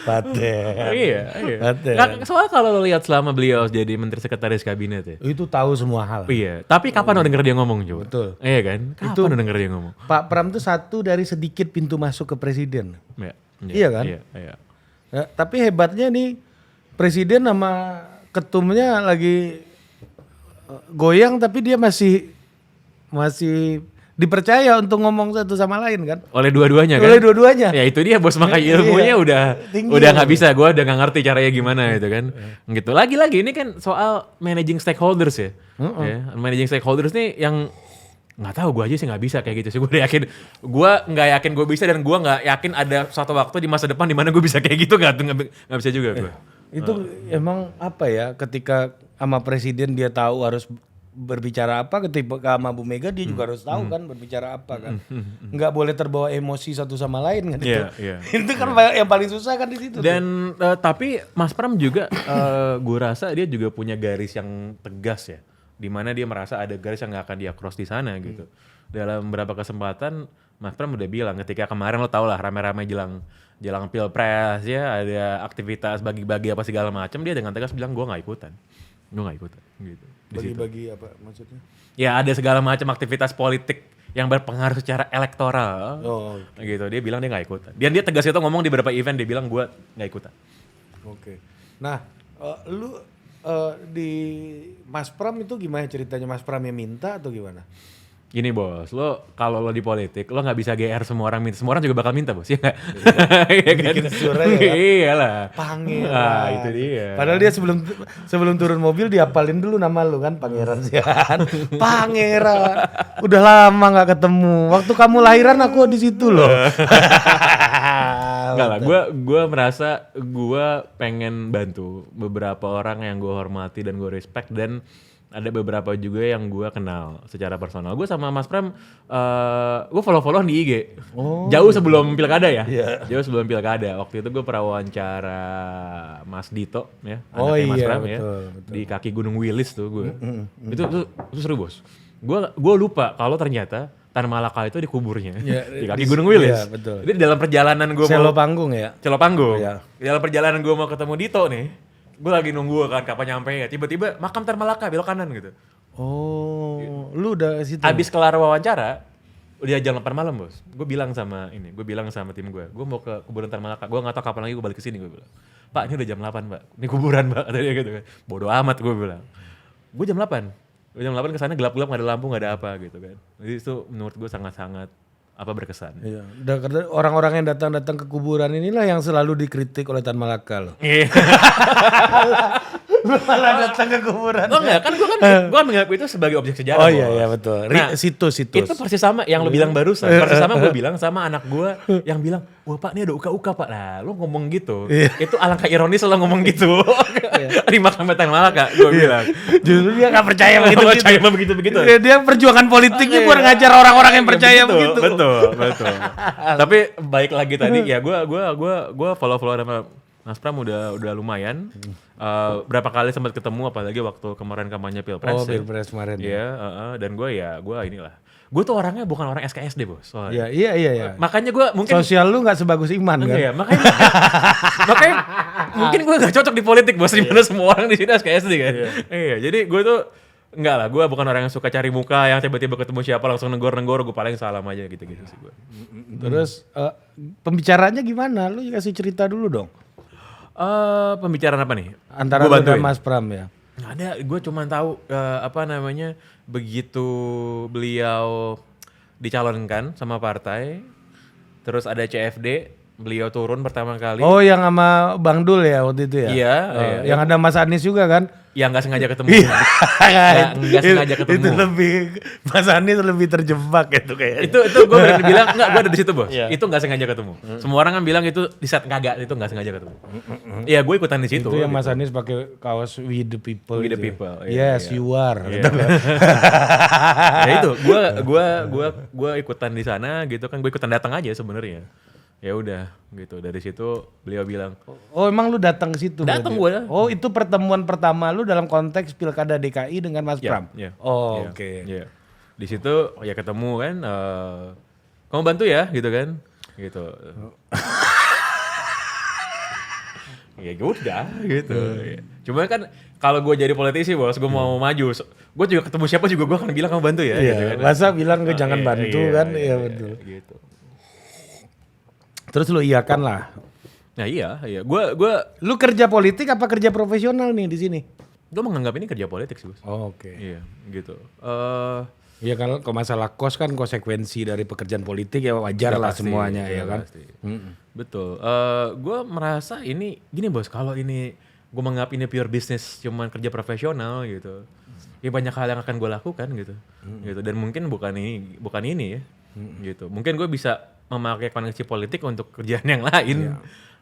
Paten. Iya. Paten. Soalnya kalau lo lihat selama beliau jadi menteri sekretaris kabinet ya. Itu tahu semua hal. Iya. Tapi kapan lo denger dia ngomong coba? Betul. Iya kan? Kapan lo denger dia ngomong? Pak Pram tuh satu dari sedikit pintu masuk ke presiden. Iya kan? Iya. Ya, tapi hebatnya nih presiden sama ketumnya lagi goyang tapi dia masih dipercaya untuk ngomong satu sama lain kan? Oleh dua-duanya kan? Oleh dua-duanya. Ya itu dia bos, makanya ilmunya udah nggak bisa, gue udah nggak ngerti caranya gimana gitu kan? Gitu. Lagi-lagi ini kan soal managing stakeholders ya. Managing stakeholders nih yang nggak tahu, gue aja sih nggak bisa kayak gitu sih. Gue nggak yakin gue bisa, dan gue nggak yakin ada suatu waktu di masa depan di mana gue bisa kayak gitu, nggak bisa juga gue. Itu emang apa ya, ketika sama presiden dia tahu harus berbicara apa, ketika sama Bu Mega dia juga harus tahu kan berbicara apa kan. Nggak boleh terbawa emosi satu sama lain kan itu. Itu kan yang paling susah kan di situ. Dan tapi Mas Pram juga gue rasa dia juga punya garis yang tegas ya. Di mana dia merasa ada garis yang nggak akan dia cross di sana gitu. Dalam beberapa kesempatan Mas Pram udah bilang, ketika kemarin lo tau lah rame-rame jelang pilpres ya, ada aktivitas bagi-bagi apa segala macam, dia dengan tegas bilang gue nggak ikutan gitu. Bagi-bagi apa maksudnya? Ya ada segala macam aktivitas politik yang berpengaruh secara elektoral gitu, dia bilang dia nggak ikutan. Dan dia tegas itu ngomong di beberapa event, dia bilang gue nggak ikutan. Nah lu di Mas Pram itu gimana ceritanya? Mas Pram yang minta atau gimana? Gini bos, kalau lo di politik, lo nggak bisa GR semua orang minta. Semua orang juga bakal minta bos, ya nggak? Iya kan? Bikin suara ya. Iyalah. Pangeran. Ah, itu dia. Padahal dia sebelum turun mobil diapalin dulu nama lu kan, Pangeran Sian. Pangeran. Udah lama nggak ketemu. Waktu kamu lahiran aku di situ loh. Enggak lah, gue merasa gue pengen bantu beberapa orang yang gue hormati dan gue respect, dan ada beberapa juga yang gue kenal secara personal. Gue sama Mas Pram, gue follow-followan di IG. Jauh sebelum pilkada ya. Iya. Jauh sebelum pilkada. Waktu itu gue pernah wawancara Mas Dito ya, Oh anaknya Mas iya, Pram betul, ya. betul. Di kaki Gunung Wilis tuh gue. Itu seru bos. Gue lupa kalau ternyata Tan Malaka itu di kuburnya di kaki Gunung Wilis. Iya, betul. Jadi dalam perjalanan gue Selo panggung ya. Celo panggung. Iya. Di dalam perjalanan gue mau ketemu Dito nih, gue lagi nunggu kan kapan nyampe ya. Tiba-tiba makam Tan Malaka belok kanan gitu. Oh, lu udah situ. Abis kelar wawancara, udah jam 8 malam bos. Gue bilang sama tim gue mau ke kuburan Tan Malaka. Gue nggak tahu kapan lagi gue balik ke sini. Gue bilang, Pak ini udah jam 8 Pak. Ini kuburan Pak. Kata dia gitu kan. Bodoh amat gue bilang. Gue jam 8. Gue jam 8 kesana gelap-gelap nggak ada lampu nggak ada apa gitu kan. Jadi itu menurut gue sangat-sangat berkesan. Iya. Orang-orang yang datang ke kuburan inilah yang selalu dikritik oleh Tan Malaka loh. Iya. Lu malah datang ke kuburan. Oh enggak, kan gue menganggap itu sebagai objek sejarah. Oh bos. iya betul. Nah, Situs. Itu persis sama yang lo bilang barusan. Persis sama gue bilang sama anak gue yang bilang, wah Pak ini ada uka-uka Pak. Nah lo ngomong gitu, itu alangkah ironis lo ngomong gitu. Di makam Tan Malaka, gue bilang. Justru dia gak percaya begitu. Dia perjuangan politiknya buat ngajar orang-orang yang percaya begitu. Betul. Tapi baik lagi tadi ya gue follow sama Mas Pram udah lumayan. Berapa kali sempat ketemu apalagi waktu kemarin kampanye Pilpres. Oh, Pilpres kemarin. Iya, dan gue inilah. Gue tuh orangnya bukan orang SKSD bos. Soalnya. Iya. Makanya gue mungkin sosial lu gak sebagus Iman kan? Iya, makanya mungkin gue gak cocok di politik bos. Dimana semua orang di sini SKSD kan. Iya, jadi gue tuh enggak lah, gue bukan orang yang suka cari muka yang tiba-tiba ketemu siapa langsung nenggor-nenggor, gue paling salam aja gitu-gitu sih gue. Terus pembicaraannya gimana? Lu kasih cerita dulu dong. Pembicaraan apa nih? Antara lu dan Mas Pram ya? Nggak ada, gue cuma tahu begitu beliau dicalonkan sama partai, terus ada CFD, beliau turun pertama kali. Oh yang sama Bang Dul ya waktu itu ya? Iya. Yang ada Mas Anies juga kan? Yang nggak sengaja ketemu. Nggak sengaja ketemu. Itu lebih, Mas Anies lebih terjebak gitu kayaknya. Itu gue berani bilang, enggak, gue ada di situ bos. Itu nggak sengaja ketemu. Semua orang kan bilang itu di set kagak, itu nggak sengaja ketemu. Iya gue ikutan di situ. Itu yang Mas Anies pakai kaos We the People. We the gitu. People. Yes, you are. Iya. Ya itu, gue ikutan di sana gitu kan, gue ikutan datang aja sebenarnya. Ya udah gitu, dari situ beliau bilang, oh emang lu datang ke situ? Datang gue. Oh itu pertemuan pertama lu dalam konteks Pilkada DKI dengan Mas Pram? Iya. Oh Iya, oke. iya. Di situ ya ketemu kan, kamu bantu ya gitu kan, gitu. Ya udah gitu. Cuma kan kalau gue jadi politisi bos, gue mau maju, gue juga ketemu siapa juga gue akan bilang kamu bantu ya. Iya, gitu kan. masa bilang ke jangan bantu kan? Iya betul. Gitu. Terus lu iyakan lah. Nah iya. Gue Lu kerja politik apa kerja profesional nih di sini? menganggap ini kerja politik sih bos. Oh, oke. Iya gitu. Iya kalau masalah kos kan konsekuensi dari pekerjaan politik ya wajar lah pasti, semuanya ya kan. Pasti. Betul. Gue merasa ini gini bos, kalau ini gue menganggap ini pure bisnis, cuman kerja profesional gitu. Ya banyak hal yang akan gue lakukan gitu. Gitu. Dan mungkin bukan ini ya. Gitu. Mungkin gue bisa memakai koneksi politik untuk kerjaan yang lain.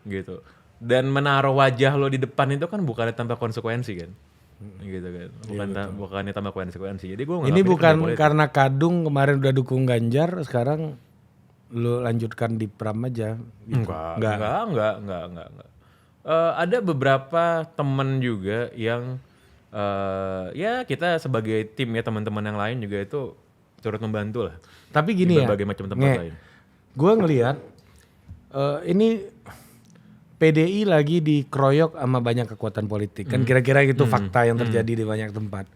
Gitu. Dan menaruh wajah lo di depan itu kan bukannya tanpa konsekuensi kan. Gitu kan. Bukannya tanpa konsekuensi. Jadi gue Ini bukan karena Kadung kemarin udah dukung Ganjar, sekarang lu lanjutkan di Pram aja. Gitu. Enggak. Ada beberapa teman juga yang ya kita sebagai tim ya, teman-teman yang lain juga itu turut membantu lah. Tapi gini ya, berbagai macam tempat lain. Gue ngelihat ini PDI lagi dikeroyok sama banyak kekuatan politik. Kan kira-kira gitu fakta yang terjadi di banyak tempat.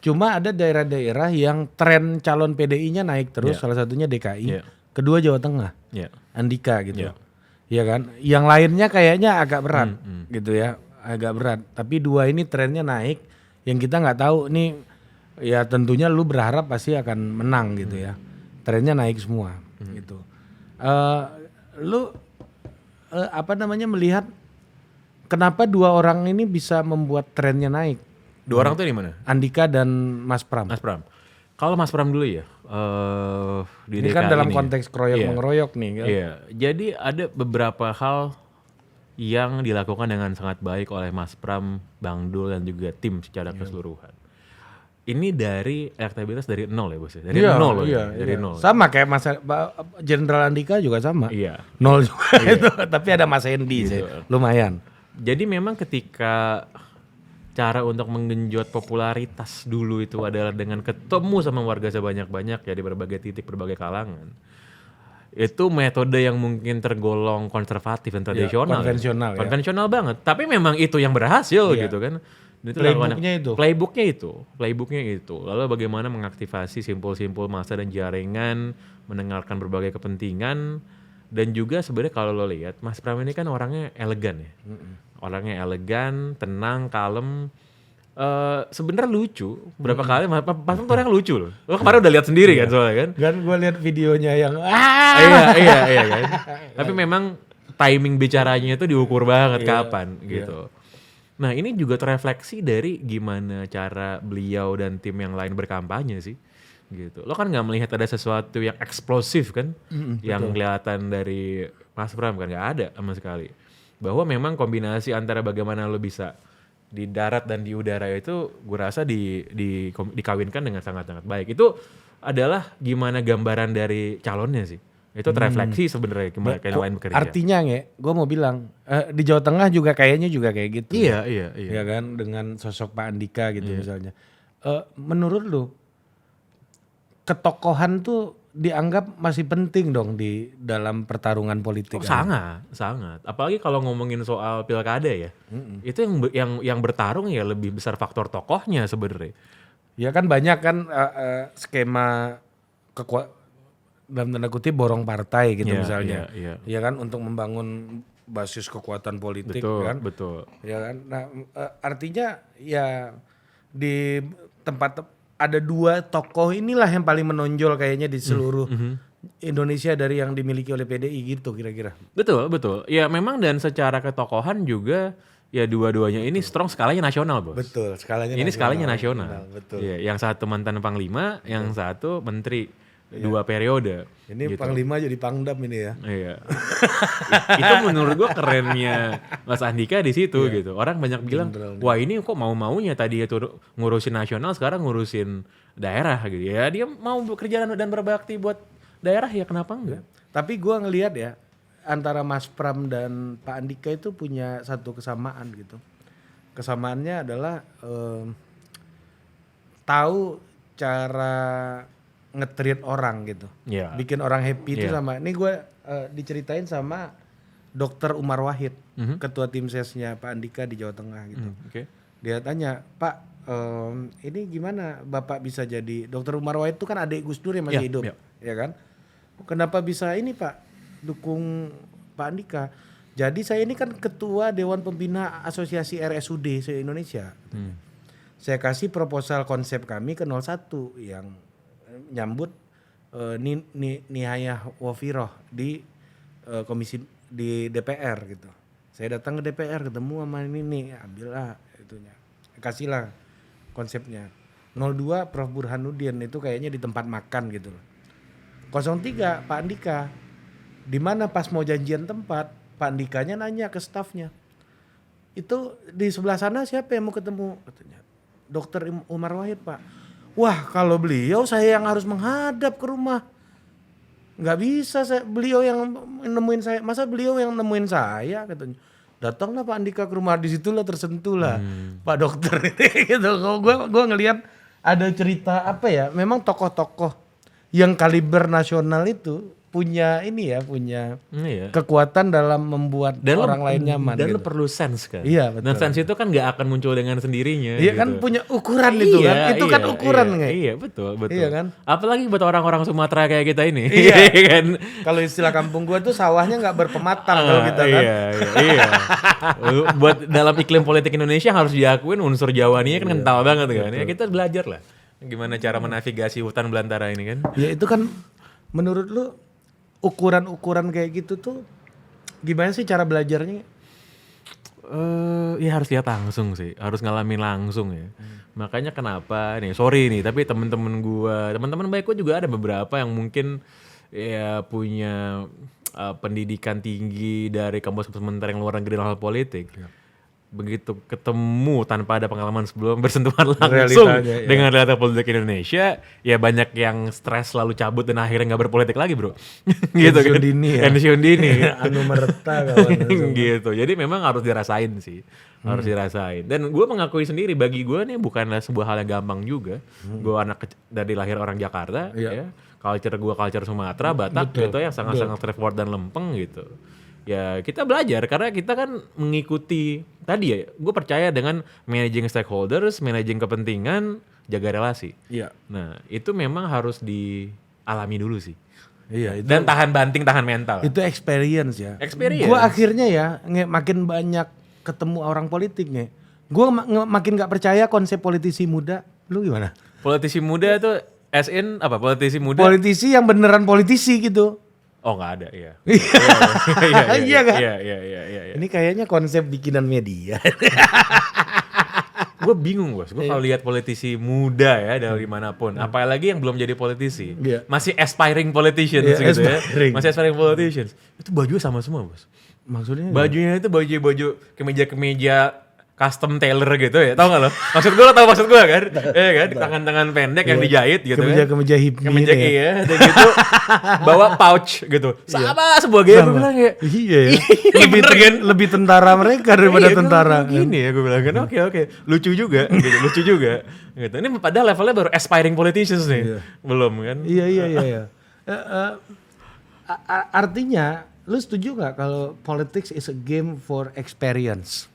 Cuma ada daerah-daerah yang tren calon PDI-nya naik terus, salah satunya DKI, kedua Jawa Tengah, Andika gitu. Iya kan? Yang lainnya kayaknya agak berat gitu ya. agak berat. Tapi 2 ini trennya naik. Yang kita nggak tahu nih, ya tentunya lu berharap pasti akan menang gitu ya. Trennya naik semua gitu. Lu melihat kenapa 2 orang ini bisa membuat trennya naik? 2 orang tuh di mana? Andika dan Mas Pram. Mas Pram. Kalau Mas Pram dulu ya. Di Ini kan DKI dalam ini. konteks keroyok mengeroyok nih kan. Iya. Jadi ada beberapa hal yang dilakukan dengan sangat baik oleh Mas Pram, Bang Dul dan juga tim secara keseluruhan. Ini dari elektabilitas dari 0 ya bos ya? Dari 0 loh ya? Dari 0. Sama kayak Mas Jenderal Andika juga sama. Iya. 0 juga itu. Tapi ada Mas Hendy sih. Lumayan. Jadi memang ketika cara untuk menggenjot popularitas dulu itu adalah dengan ketemu sama warga sebanyak-banyak ya di berbagai titik, berbagai kalangan. Itu metode yang mungkin tergolong konservatif dan tradisional. Konvensional ya. Konvensional banget. Tapi memang itu yang berhasil gitu kan. Itu Playbooknya itu. Lalu bagaimana mengaktifasi simpul-simpul massa dan jaringan, mendengarkan berbagai kepentingan. Dan juga sebenarnya kalau lo lihat, Mas Pram ini kan orangnya elegan ya. Orangnya elegan, tenang, kalem. Sebenarnya lucu. Berapa kali Mas Pram tuh orang lucu loh. Lo kemarin udah lihat sendiri kan soalnya kan. Kan gue lihat videonya yang Iya kan. Tapi memang timing bicaranya itu diukur banget kapan gitu. Nah ini juga terefleksi dari gimana cara beliau dan tim yang lain berkampanye sih. Gitu. Lo kan nggak melihat ada sesuatu yang eksplosif kan, yang kelihatan dari Mas Pram kan nggak ada sama sekali. Bahwa memang kombinasi antara bagaimana lo bisa di darat dan di udara itu, gue rasa dikawinkan dengan sangat-sangat baik. Itu adalah gimana gambaran dari calonnya sih. Itu terefleksi sebenarnya gimana kayak lain bekerja. Artinya gue mau bilang di Jawa Tengah juga kayaknya juga kayak gitu. Iya. Ya kan dengan sosok Pak Andika gitu misalnya. Menurut lu ketokohan tuh dianggap masih penting dong di dalam pertarungan politik. Sangat. Apalagi kalau ngomongin soal pilkada ya. Itu yang bertarung ya lebih besar faktor tokohnya sebenarnya. Ya kan banyak kan skema dalam tanda kutip borong partai gitu misalnya. Iya. Ya kan untuk membangun basis kekuatan politik kan. Betul. Ya kan. Nah, artinya ya di tempat ada 2 tokoh inilah yang paling menonjol kayaknya di seluruh Indonesia dari yang dimiliki oleh PDI gitu kira-kira. Betul. Ya memang dan secara ketokohan juga ya dua-duanya ini strong skalanya nasional bos. Betul, skalanya ini nasional. Skalanya nasional. Betul. Ya, yang satu mantan panglima, yang satu menteri 2 periode. Ini gitu. panglima jadi pangdam ini ya. Iya. Itu menurut gua kerennya Mas Andika di situ gitu. Orang banyak bilang, wah ini kok mau-maunya tadi itu ngurusin nasional sekarang ngurusin daerah gitu. Ya dia mau bekerja dan berbakti buat daerah ya kenapa enggak? Tapi gua ngelihat ya antara Mas Pram dan Pak Andika itu punya satu kesamaan gitu. Kesamaannya adalah tahu cara nge-treat orang gitu. Yeah. Bikin orang happy itu sama. Ini gue diceritain sama Dr. Umar Wahid, ketua tim sesnya Pak Andika di Jawa Tengah gitu. Okay. Dia tanya, Pak ini gimana Bapak bisa jadi, Dr. Umar Wahid itu kan adik Gus Dur yang masih hidup. Ya kan? Kenapa bisa ini Pak dukung Pak Andika? Jadi saya ini kan ketua Dewan Pembina Asosiasi RSUD se-Indonesia. Saya kasih proposal konsep kami ke 01 yang nyambut Nihayah Wafiroh di komisi di DPR gitu. Saya datang ke DPR ketemu sama ini ambillah itunya. Kasihlah konsepnya. 02 Prof Burhanuddin itu kayaknya di tempat makan gitu loh. 03 Pak Andika. Di mana pas mau janjian tempat, Pak Andikanya nanya ke stafnya. Itu di sebelah sana siapa yang mau ketemu katanya. Dr. Umar Wahid Pak. Wah kalau beliau saya yang harus menghadap ke rumah. Nggak bisa beliau yang nemuin saya. Masa beliau yang nemuin saya katanya. Datanglah Pak Andika ke rumah, disitulah tersentuhlah Pak Dokter gitu. Gue ngelihat ada cerita apa ya. Memang tokoh-tokoh yang kaliber nasional itu punya ini ya, punya Iya. kekuatan dalam membuat orang lain nyaman. Dan gitu. lu perlu sense kan. Iya, betul. Dan sense itu kan nggak akan muncul dengan sendirinya. Iya kan gitu. punya ukuran itu kan. Itu kan ukuran iya, nggak? Iya betul. Iya kan? Apalagi buat orang-orang Sumatera kayak kita ini. Iya. kan. Kalau istilah kampung gua tuh sawahnya nggak berpematang kalau kita kan. Iya. Buat dalam iklim politik Indonesia harus diakuin unsur Jawanya kan kental banget kan. Ya kita belajar lah gimana cara menavigasi hutan belantara ini kan. Ya itu kan menurut lu ukuran-ukuran kayak gitu tuh gimana sih cara belajarnya? Ya harus lihat langsung sih, harus ngalamin langsung ya. Makanya kenapa nih, sorry nih, tapi teman-teman baik gue juga ada beberapa yang mungkin ya punya pendidikan tinggi dari kampus-kampus menteri yang luar negeri dalam hal politik. Begitu ketemu tanpa ada pengalaman sebelum bersentuhan langsung Realitanya, dengan realita politik Indonesia, ya banyak yang stres lalu cabut dan akhirnya nggak berpolitik lagi bro. gitu Pensiun kan. dini ya. Pensiun dini. Anu mereta kawan. gitu. Jadi memang harus dirasain sih. Harus dirasain. Dan gue mengakui sendiri bagi gue nih bukanlah sebuah hal yang gampang juga. Gue dari lahir orang Jakarta ya. Culture gue culture Sumatera, Batak gitu yang sangat-sangat straightforward dan lempeng gitu. Ya kita belajar karena kita kan mengikuti tadi ya, gue percaya dengan managing stakeholders, managing kepentingan, jaga relasi. Iya. Nah itu memang harus dialami dulu sih. Iya itu. Dan tahan banting, tahan mental. Itu experience ya. Experience. Gue akhirnya ya makin banyak ketemu orang politik nih. Gue makin gak percaya konsep politisi muda. Lu gimana? Politisi muda tuh as in apa? Politisi muda? Politisi yang beneran politisi gitu. Oh nggak ada, iya. Iya kan? Iya. Ini kayaknya konsep bikinan media. Gue bingung bos, gue kalau lihat politisi muda ya dari manapun, apalagi yang belum jadi politisi, masih aspiring politicians gitu aspiring. ya, masih aspiring politicians, itu baju sama semua bos. Maksudnya? Bajunya itu baju kemeja custom tailor gitu ya, tau gak lo? Maksud gue lo tau maksud gue kan? Kan, tangan-tangan pendek yang dijahit gitu kan. Kemeja hippie. Kemeja iya, dan gitu bawa pouch gitu. Sama semua gaya gue bilang ya. Iya ya. Lebih tentara mereka Iya, daripada tentara. Gini ya gue bilang kan, oke. Lucu juga gitu. Gitu. Ini padahal levelnya baru aspiring politicians nih. Belum kan? Iya. Artinya, lu setuju gak kalau politics is a game for experience?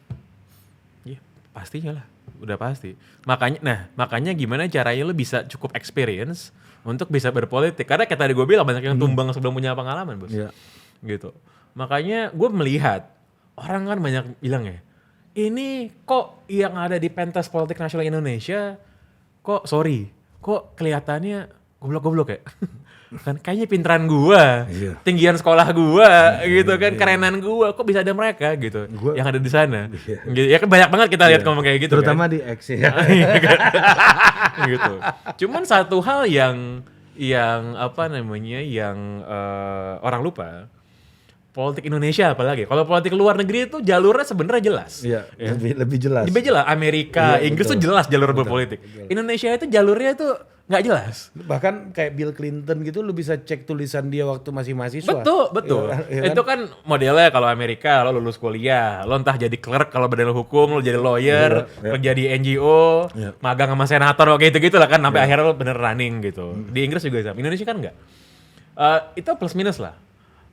Pastinya lah, udah pasti. Makanya gimana caranya lu bisa cukup experience untuk bisa berpolitik. Karena kayak tadi gue bilang banyak yang tumbang sebelum punya pengalaman bos. Iya. Gitu. Makanya gue melihat orang kan banyak bilang ya, ini kok yang ada di pentas politik nasional Indonesia, kok kelihatannya goblok-goblok ya. Kan kayaknya pinteran gua, tinggian sekolah gua gitu kan, kerenan gua, kok bisa ada mereka gitu yang ada di sana. Gitu. Ya kan banyak banget kita lihat ngomong kayak gitu. Terutama kan. di X ya. gitu. Cuman satu hal yang apa namanya yang orang lupa, politik Indonesia apalagi. Kalau politik luar negeri itu jalurnya sebenarnya jelas. Iya, lebih jelas. Lebih jelas. Amerika, Inggris tuh jelas jalur berpolitik. Indonesia itu jalurnya itu nggak jelas. Bahkan kayak Bill Clinton gitu lu bisa cek tulisan dia waktu masih mahasiswa. Betul. Iya kan? Itu kan modelnya kalau Amerika lo lulus kuliah, lo entah jadi clerk kalau badan hukum, lo jadi lawyer, kerja di NGO, magang sama senator kayak gitu lah kan sampai akhirnya lo bener running gitu. Di Inggris juga sama. Indonesia kan enggak. Itu plus minus lah.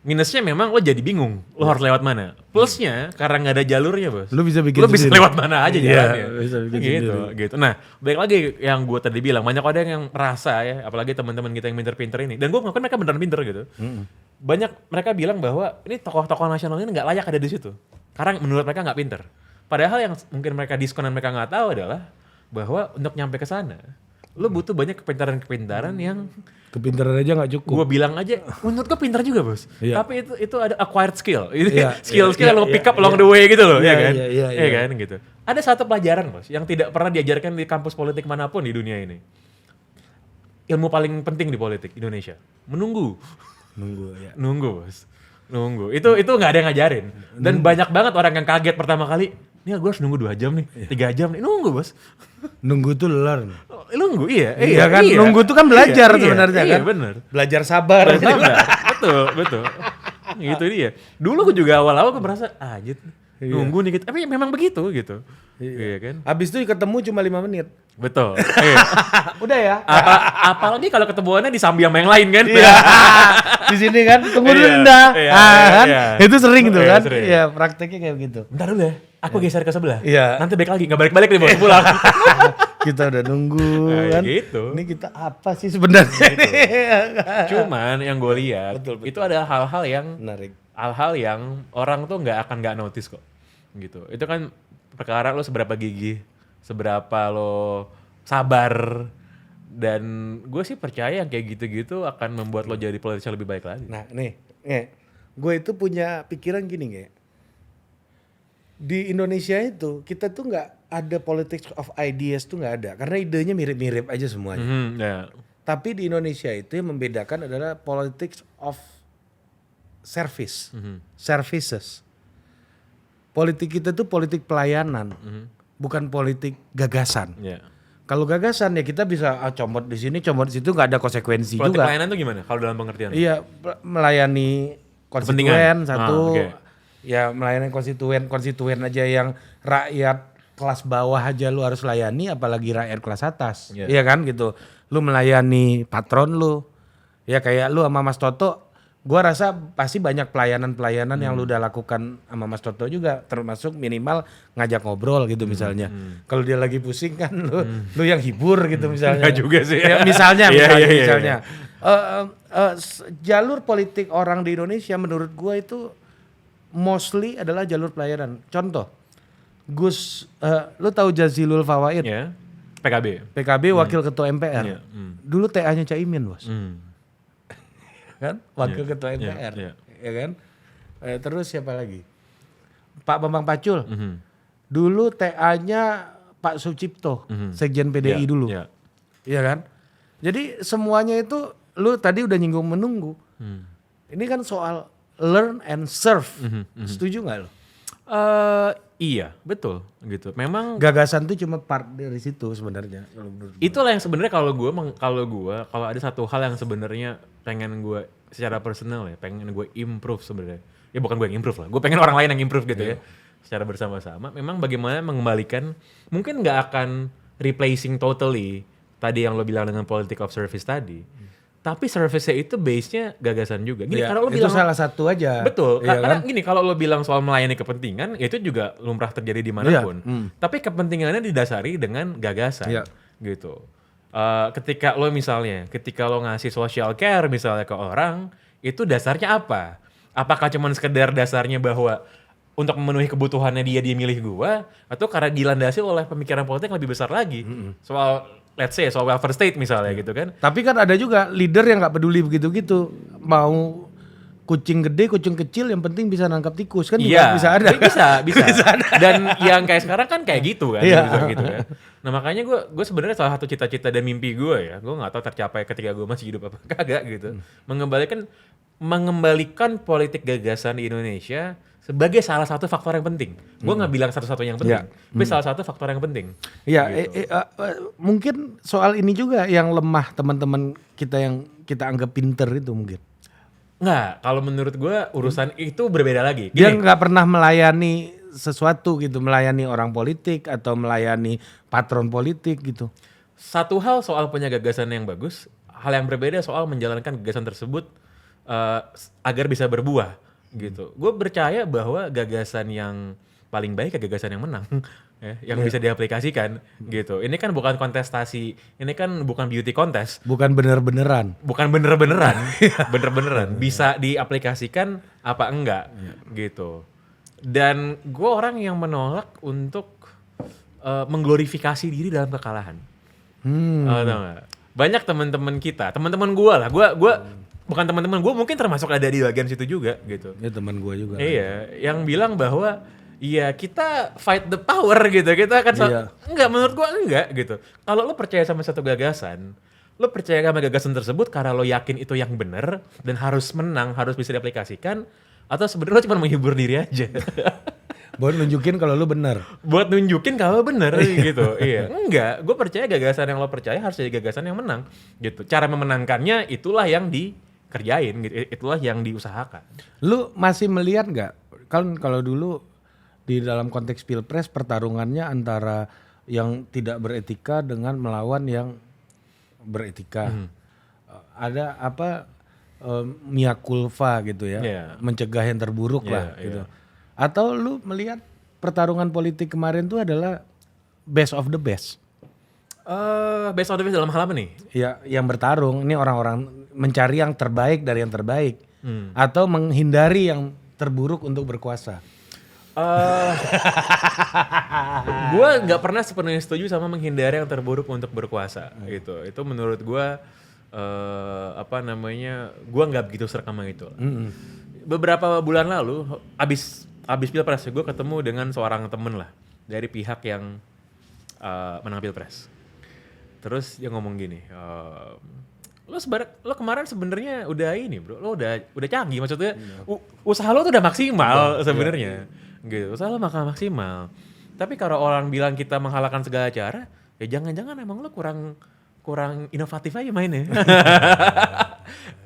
Minusnya memang lo jadi bingung, lo harus lewat mana. Plusnya karena nggak ada jalurnya bos. Lo bisa lewat mana aja jalannya. Bisa bikin gitu. Nah, baik lagi yang gue tadi bilang, banyak orang yang merasa ya, apalagi teman-teman kita yang pinter-pinter ini. Dan gue ngakuin mereka beneran pinter gitu. Banyak mereka bilang bahwa ini tokoh-tokoh nasional ini nggak layak ada di situ. Karena menurut mereka nggak pinter. Padahal yang mungkin mereka diskon dan mereka nggak tahu adalah bahwa untuk nyampe ke sana, lo butuh banyak kepintaran-kepintaran yang kepintaran aja nggak cukup. Gue bilang aja, menurut gue pintar juga bos. Iya. Tapi itu ada acquired skill. Iya, Skill yang lo pick up along the way gitu loh, ya kan? Iya kan gitu. Ada satu pelajaran bos yang tidak pernah diajarkan di kampus politik manapun di dunia ini. Ilmu paling penting di politik Indonesia, menunggu. Nunggu bos. Nunggu. Itu nggak ada yang ngajarin. Dan banyak banget orang yang kaget pertama kali. Ini gue harus nunggu 2 jam nih, 3 jam nih. Nunggu bos. Nunggu tuh learn. Nunggu Iya kan, nunggu tuh kan belajar sebenarnya kan. Iya bener. Belajar sabar. Betul. Gitu dia. Dulu gue juga awal-awal gue merasa, anjir Nunggu nih gitu. Tapi memang begitu gitu. Iya kan? Habis itu ketemu cuma 5 menit. Betul. Iya. Udah ya. Apalagi kalau ketemuannya disambi sama yang lain kan. Iya. Di sini kan tunggu dulu Nda. Kan? Itu sering tuh kan. Iya, prakteknya kayak gitu. Bentar dulu ya. Aku geser ke sebelah. Iya. Nanti balik lagi, enggak balik-balik nih baru pulang. Kita udah nunggu kan. Gitu. Ini kita apa sih sebenarnya? Gitu. Cuman yang gue lihat itu ada hal-hal yang Menarik. hal-hal yang orang tuh nggak notice kok. Gitu. Itu kan perkara lo seberapa gigih, seberapa lo sabar, dan gue sih percaya yang kayak gitu-gitu akan membuat lo jadi politisi yang lebih baik lagi. Nah nih, gue itu punya pikiran gini nge. Di Indonesia itu kita tuh nggak ada politics of ideas tuh nggak ada, karena idenya mirip-mirip aja semuanya. Ya. Tapi di Indonesia itu yang membedakan adalah politics of services. Politik kita tuh politik pelayanan, bukan politik gagasan. Yeah. Kalau gagasan ya kita bisa comot di sini, comot di situ, nggak ada konsekuensi Politik juga. pelayanan tuh gimana kalau dalam pengertian? Iya, melayani konstituen satu, okay. Ya melayani konstituen aja yang rakyat kelas bawah aja lu harus layani, apalagi rakyat kelas atas, iya kan gitu. Lu melayani patron lu, ya kayak lu sama Mas Toto. Gua rasa pasti banyak pelayanan yang lu udah lakukan sama Mas Toto juga, termasuk minimal ngajak ngobrol gitu misalnya. Kalau dia lagi pusing kan lu yang hibur gitu misalnya. Enggak juga sih. Ya, misalnya. Jalur politik orang di Indonesia menurut gua itu mostly adalah jalur pelayanan. Contoh, Gus, lu tahu Jazilul Fawait? Ya. PKB wakil ketua MPR. Dulu TA-nya Caimin, Bos. Kan wakil ketua MPR, ya kan. Terus siapa lagi? Pak Bambang Pacul. Dulu TA-nya Pak Sucipto, Sekjen PDI dulu, ya kan. Jadi semuanya itu lu tadi udah nyinggung menunggu. Ini kan soal learn and serve. Setuju nggak lo? Iya, betul gitu. Memang gagasan tuh cuma part dari situ sebenarnya. Itulah yang sebenarnya kalau ada satu hal yang sebenarnya pengen gue secara personal ya, pengen gue improve sebenarnya. Ya bukan gue yang improve lah, gue pengen orang lain yang improve gitu ya. Secara bersama-sama, memang bagaimana mengembalikan, mungkin nggak akan replacing totally tadi yang lo bilang dengan politic of service tadi. Tapi service-nya itu base-nya gagasan juga. Gini, kalau lo itu bilang salah satu aja. Betul. Iya, karena kan? gini, kalau lo bilang soal melayani kepentingan, itu juga lumrah terjadi dimanapun. Tapi kepentingannya didasari dengan gagasan, gitu. Ketika lo ngasih social care misalnya ke orang, itu dasarnya apa? Apakah cuma sekedar dasarnya bahwa untuk memenuhi kebutuhannya dia milih gua, atau karena dilandasi oleh pemikiran politik yang lebih besar lagi soal let's say soal welfare state misalnya gitu kan. Tapi kan ada juga leader yang nggak peduli begitu-gitu, mau kucing gede, kucing kecil, yang penting bisa nangkap tikus kan juga bisa ada. Bisa ada. Dan yang kayak sekarang kan kayak gitu kan, gitu kan. Nah makanya gue sebenarnya salah satu cita-cita dan mimpi gue ya, gue nggak tahu tercapai ketika gue masih hidup apa kagak gitu. Mengembalikan politik gagasan di Indonesia sebagai salah satu faktor yang penting. Gue nggak bilang satu-satunya yang penting, tapi salah satu faktor yang penting. Iya, gitu. Mungkin soal ini juga yang lemah teman-teman kita yang kita anggap pinter itu mungkin. Nggak, kalau menurut gue urusan itu berbeda lagi. Dia nggak pernah melayani sesuatu gitu, melayani orang politik atau melayani patron politik gitu. Satu hal soal punya gagasan yang bagus, hal yang berbeda soal menjalankan gagasan tersebut agar bisa berbuah. Gitu. Gue percaya bahwa gagasan yang paling baik gagasan yang menang, yang bisa diaplikasikan gitu. Ini kan bukan kontestasi, ini kan bukan beauty contest. Bukan bener-beneran. Bener-beneran. Bisa diaplikasikan apa enggak gitu. Dan gue orang yang menolak untuk mengglorifikasi diri dalam kekalahan. Banyak teman-teman kita, teman-teman gue lah, gue bukan teman-teman gue, mungkin termasuk ada di bagian situ juga gitu. Ya teman gue juga. Iya, yang bilang bahwa ya kita fight the power gitu. Kita kan enggak, menurut gue enggak gitu. Kalau lo percaya sama satu gagasan, lo percaya sama gagasan tersebut karena lo yakin itu yang benar dan harus menang, harus bisa diaplikasikan, atau sebenarnya lo cuma menghibur diri aja. Buat nunjukin kalau lo benar. Buat nunjukin kalau benar gitu. Iya, enggak. Gue percaya gagasan yang lo percaya harus jadi gagasan yang menang gitu. Cara memenangkannya itulah yang dikerjain gitu. Itulah yang diusahakan. Lu masih melihat nggak? Kan kalau dulu di dalam konteks pilpres pertarungannya antara yang tidak beretika dengan melawan yang beretika. Ada apa mea culpa gitu ya, mencegah yang terburuk lah gitu. Atau lu melihat pertarungan politik kemarin tuh adalah best of the best? Best of the best dalam hal apa nih? Ya, yang bertarung ini orang-orang mencari yang terbaik dari yang terbaik, atau menghindari yang terburuk untuk berkuasa. Gue nggak pernah sepenuhnya setuju sama menghindari yang terburuk untuk berkuasa gitu. Itu menurut gue gue nggak begitu serak sama itu. Beberapa bulan lalu abis pilpres gue ketemu dengan seorang temen lah dari pihak yang menang pilpres. Terus dia ngomong gini, lo kemarin sebenarnya udah ini bro, lo udah canggih, maksudnya usaha lo tuh udah maksimal sebenarnya. Gitu, usaha lo maksimal. Tapi kalau orang bilang kita menghalalkan segala cara, ya jangan-jangan emang lo kurang inovatif aja mainnya.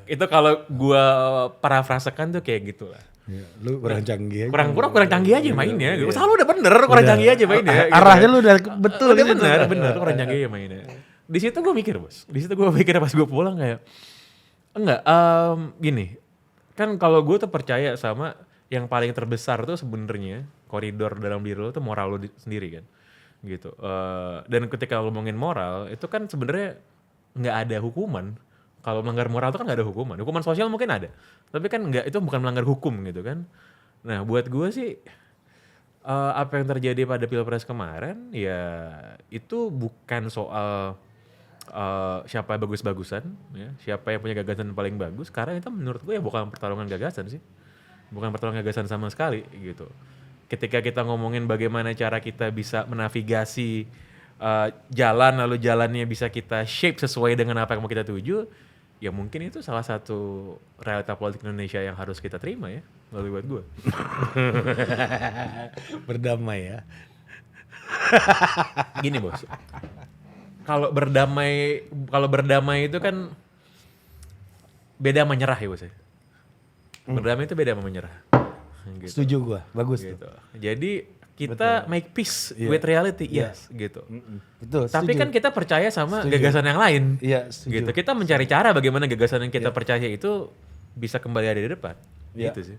Itu kalau gua parafrasekan tuh kayak gitulah. Ya, lu kurang canggih aja. Kurang canggih aja mainnya. Usaha lu udah bener, kurang canggih aja mainnya. Arahnya lu udah betul. Udah bener, kurang canggih aja mainnya. Di situ gue mikir bos. Di situ gue mikir pas gue pulang kayak gini. Kan kalau gue tuh percaya sama yang paling terbesar tuh sebenarnya koridor dalam diri lo tuh moral lo sendiri kan. Gitu. Dan ketika lo ngomongin moral itu kan sebenarnya nggak ada hukuman. Kalau melanggar moral itu kan nggak ada hukuman. Hukuman sosial mungkin ada, tapi kan nggak, itu bukan melanggar hukum gitu kan. Nah buat gue sih apa yang terjadi pada pilpres kemarin ya itu bukan soal siapa yang bagus-bagusan, ya, siapa yang punya gagasan paling bagus. Karena itu menurut gue ya bukan pertarungan gagasan sih, bukan pertarungan gagasan sama sekali gitu. Ketika kita ngomongin bagaimana cara kita bisa menavigasi jalan, lalu jalannya bisa kita shape sesuai dengan apa yang mau kita tuju, ya mungkin itu salah satu realita politik Indonesia yang harus kita terima ya, lalu buat gue. Berdamai ya. Gini bos, kalau berdamai itu kan beda menyerah ya bos ya. Berdamai itu beda sama menyerah. Gitu. Setuju gua, bagus gitu. tuh. Jadi kita make peace with reality, yes, gitu. Betul. Tapi kan kita percaya sama gagasan yang lain, gitu. Kita mencari cara bagaimana gagasan yang kita percaya itu bisa kembali ada di depan, gitu sih.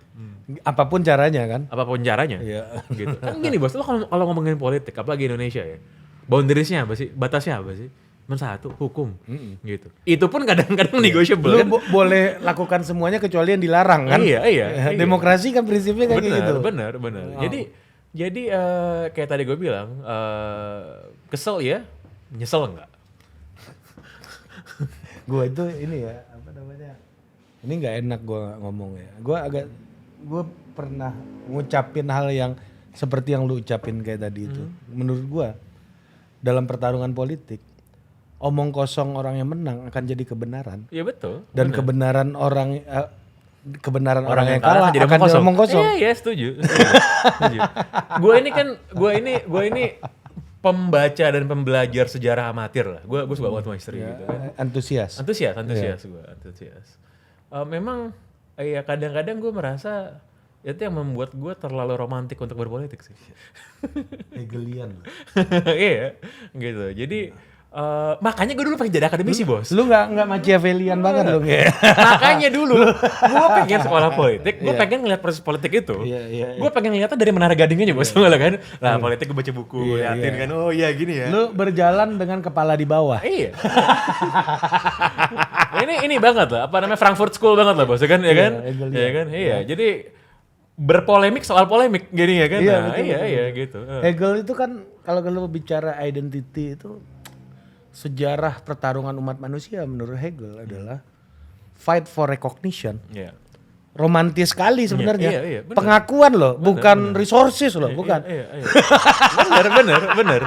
Apapun caranya kan. Apapun caranya, gitu. Kan gini bos, lo kalau ngomongin politik, apalagi Indonesia ya, boundariesnya apa sih, batasnya apa sih? Satu, hukum, gitu. Itu pun kadang-kadang negotiable. Lu boleh lakukan semuanya kecuali yang dilarang kan? Iya. Demokrasi kan prinsipnya kayak gitu. Bener. Wow. Jadi kayak tadi gue bilang, kesel ya, nyesel enggak? Gue itu ini ya, apa namanya? Ini nggak enak gue ngomong ya. Gue pernah ngucapin hal yang seperti yang lu ucapin kayak tadi itu. Menurut gue dalam pertarungan politik, omong kosong orang yang menang akan jadi kebenaran. Iya betul. Dan kebenaran orang yang kalah akan jadi omong kosong. Iya, setuju. Gue ini pembaca dan pembelajar sejarah amatir lah. Gue suka banget sama history gitu kan. Antusias gue. Memang ya kadang-kadang gue merasa itu yang membuat gue terlalu romantik untuk berpolitik sih. Hegelian. Iya, gitu. Jadi makanya gue dulu pengen jadi akademisi bos. Lu nggak Machiavellian banget dong ya. Makanya dulu gue pengen sekolah politik, gue pengen ngeliat proses politik itu. Gue pengen ngeliatnya dari Menara Gading aja bos, kan? Lah politik gue baca buku, liatin kan, oh iya gini ya. Lu berjalan dengan kepala di bawah. Iya. ini banget lah, apa namanya Frankfurt School banget lah bos, kan? Ya kan? Iya. Jadi berpolemik soal polemik gini ya kan? Iya gitu. Hegel itu kan kalau lu bicara identity itu, sejarah pertarungan umat manusia menurut Hegel adalah fight for recognition. Romantis sekali sebenarnya. Iya, pengakuan loh, bukan resources loh, bukan. Iya. Bener.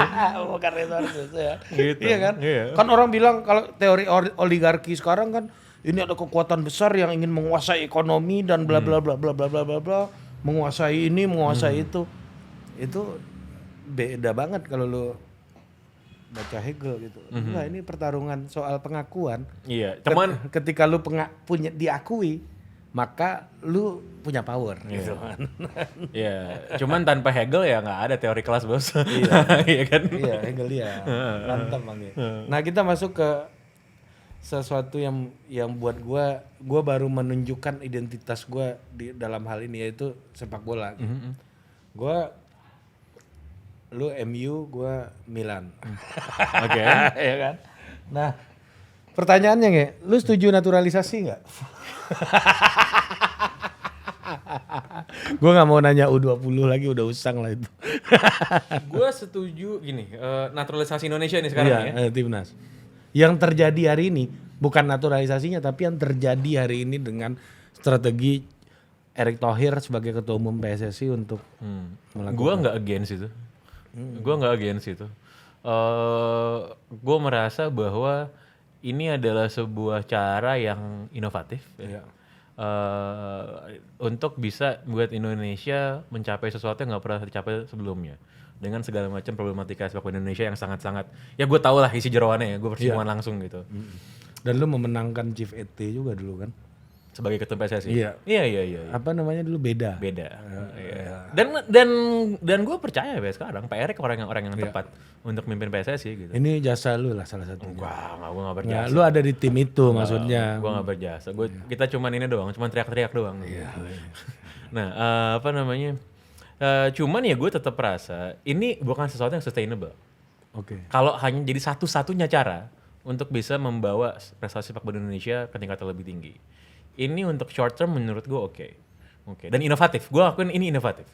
Bukan resources ya. Gitu. Iya kan? Kan orang bilang kalau teori oligarki sekarang kan ini ada kekuatan besar yang ingin menguasai ekonomi dan bla bla bla bla bla bla bla bla, menguasai ini, menguasai itu. Itu beda banget kalau lu baca Hegel gitu. Nah, ini pertarungan soal pengakuan. Iya, cuman ketika lu punya diakui, maka lu punya power gitu kan. Iya, cuman tanpa Hegel ya nggak ada teori kelas bos. Iya. Iya kan? Iya, Hegel dia. Mantap Bang. Nah, kita masuk ke sesuatu yang buat gua baru menunjukkan identitas gua di dalam hal ini, yaitu sepak bola. Gua lu MU, gua Milan. Oke. Ya kan? Nah, pertanyaannya nge, lu setuju naturalisasi nggak? Gue nggak mau nanya U20 lagi, udah usang lah itu. Gue setuju gini, naturalisasi Indonesia nih sekarang ya. Timnas. Yang terjadi hari ini bukan naturalisasinya, tapi yang terjadi hari ini dengan strategi Erick Thohir sebagai ketua umum PSSI untuk melakukan. Gue nggak against itu. Gue nggak against itu. Gue merasa bahwa ini adalah sebuah cara yang inovatif ya. Untuk bisa buat Indonesia mencapai sesuatu yang nggak pernah dicapai sebelumnya dengan segala macam problematika sepak bola Indonesia yang sangat-sangat ya gue tau lah isi jeroannya ya, gue bersinggungan langsung gitu. Dan lu memenangkan Chief ET juga dulu kan? Sebagai ketua PSSI. Iya. Apa namanya dulu beda. Iya. Dan gue percaya ya sekarang Pak Erick orang yang tepat untuk memimpin PSSI gitu. Ini jasa lu lah salah satunya. Gue gak berjasa. Lu ada di tim itu maksudnya. Gue gak berjasa. Kita cuman ini doang, cuman teriak-teriak doang. Iya. Nah, apa namanya? Cuman ya gue tetap merasa ini bukan sesuatu yang sustainable. Oke. Kalau hanya jadi satu-satunya cara untuk bisa membawa prestasi sepak bola Indonesia ke tingkat lebih tinggi. Ini untuk short term menurut gue oke. Dan inovatif. Gue akuin ini inovatif.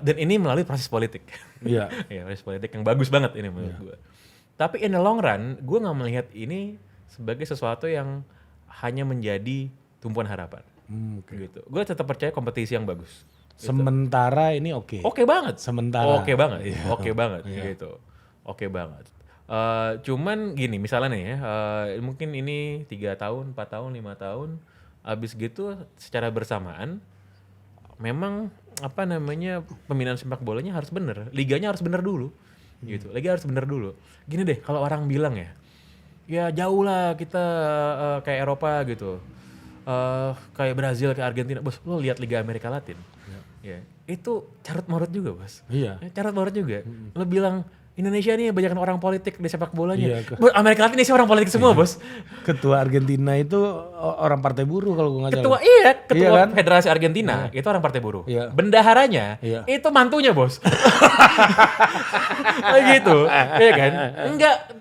Dan ini melalui proses politik. Iya. Ya, proses politik yang bagus banget ini menurut gue. Tapi in the long run, gue nggak melihat ini sebagai sesuatu yang hanya menjadi tumpuan harapan. Gitu. Gue tetap percaya kompetisi yang bagus. Sementara ini oke. Oke banget. Sementara. Oke banget. Iya. Oke banget. Iya. Gitu. Oke banget. Cuman gini, misalnya nih ya, mungkin ini 3 tahun, 4 tahun, 5 tahun, abis gitu secara bersamaan, memang apa namanya pembinaan sepak bolanya harus bener, liganya harus bener dulu, gitu. Liga harus bener dulu. Gini deh, kalau orang bilang ya jauh lah kita kayak Eropa gitu, kayak Brazil, kayak Argentina, bos, lo lihat Liga Amerika Latin, ya itu carut marut juga bos, carut marut juga. Lo bilang Indonesia nih banyak orang politik di sepak bolanya. Amerika Latin ini sih orang politik semua, bos. Ketua Argentina itu orang Partai Buruh kalau gue nggak salah. Ketua kan? Federasi Argentina itu orang Partai Buruh. Iya. Bendaharanya itu mantunya, bos. Gitu, ya kan?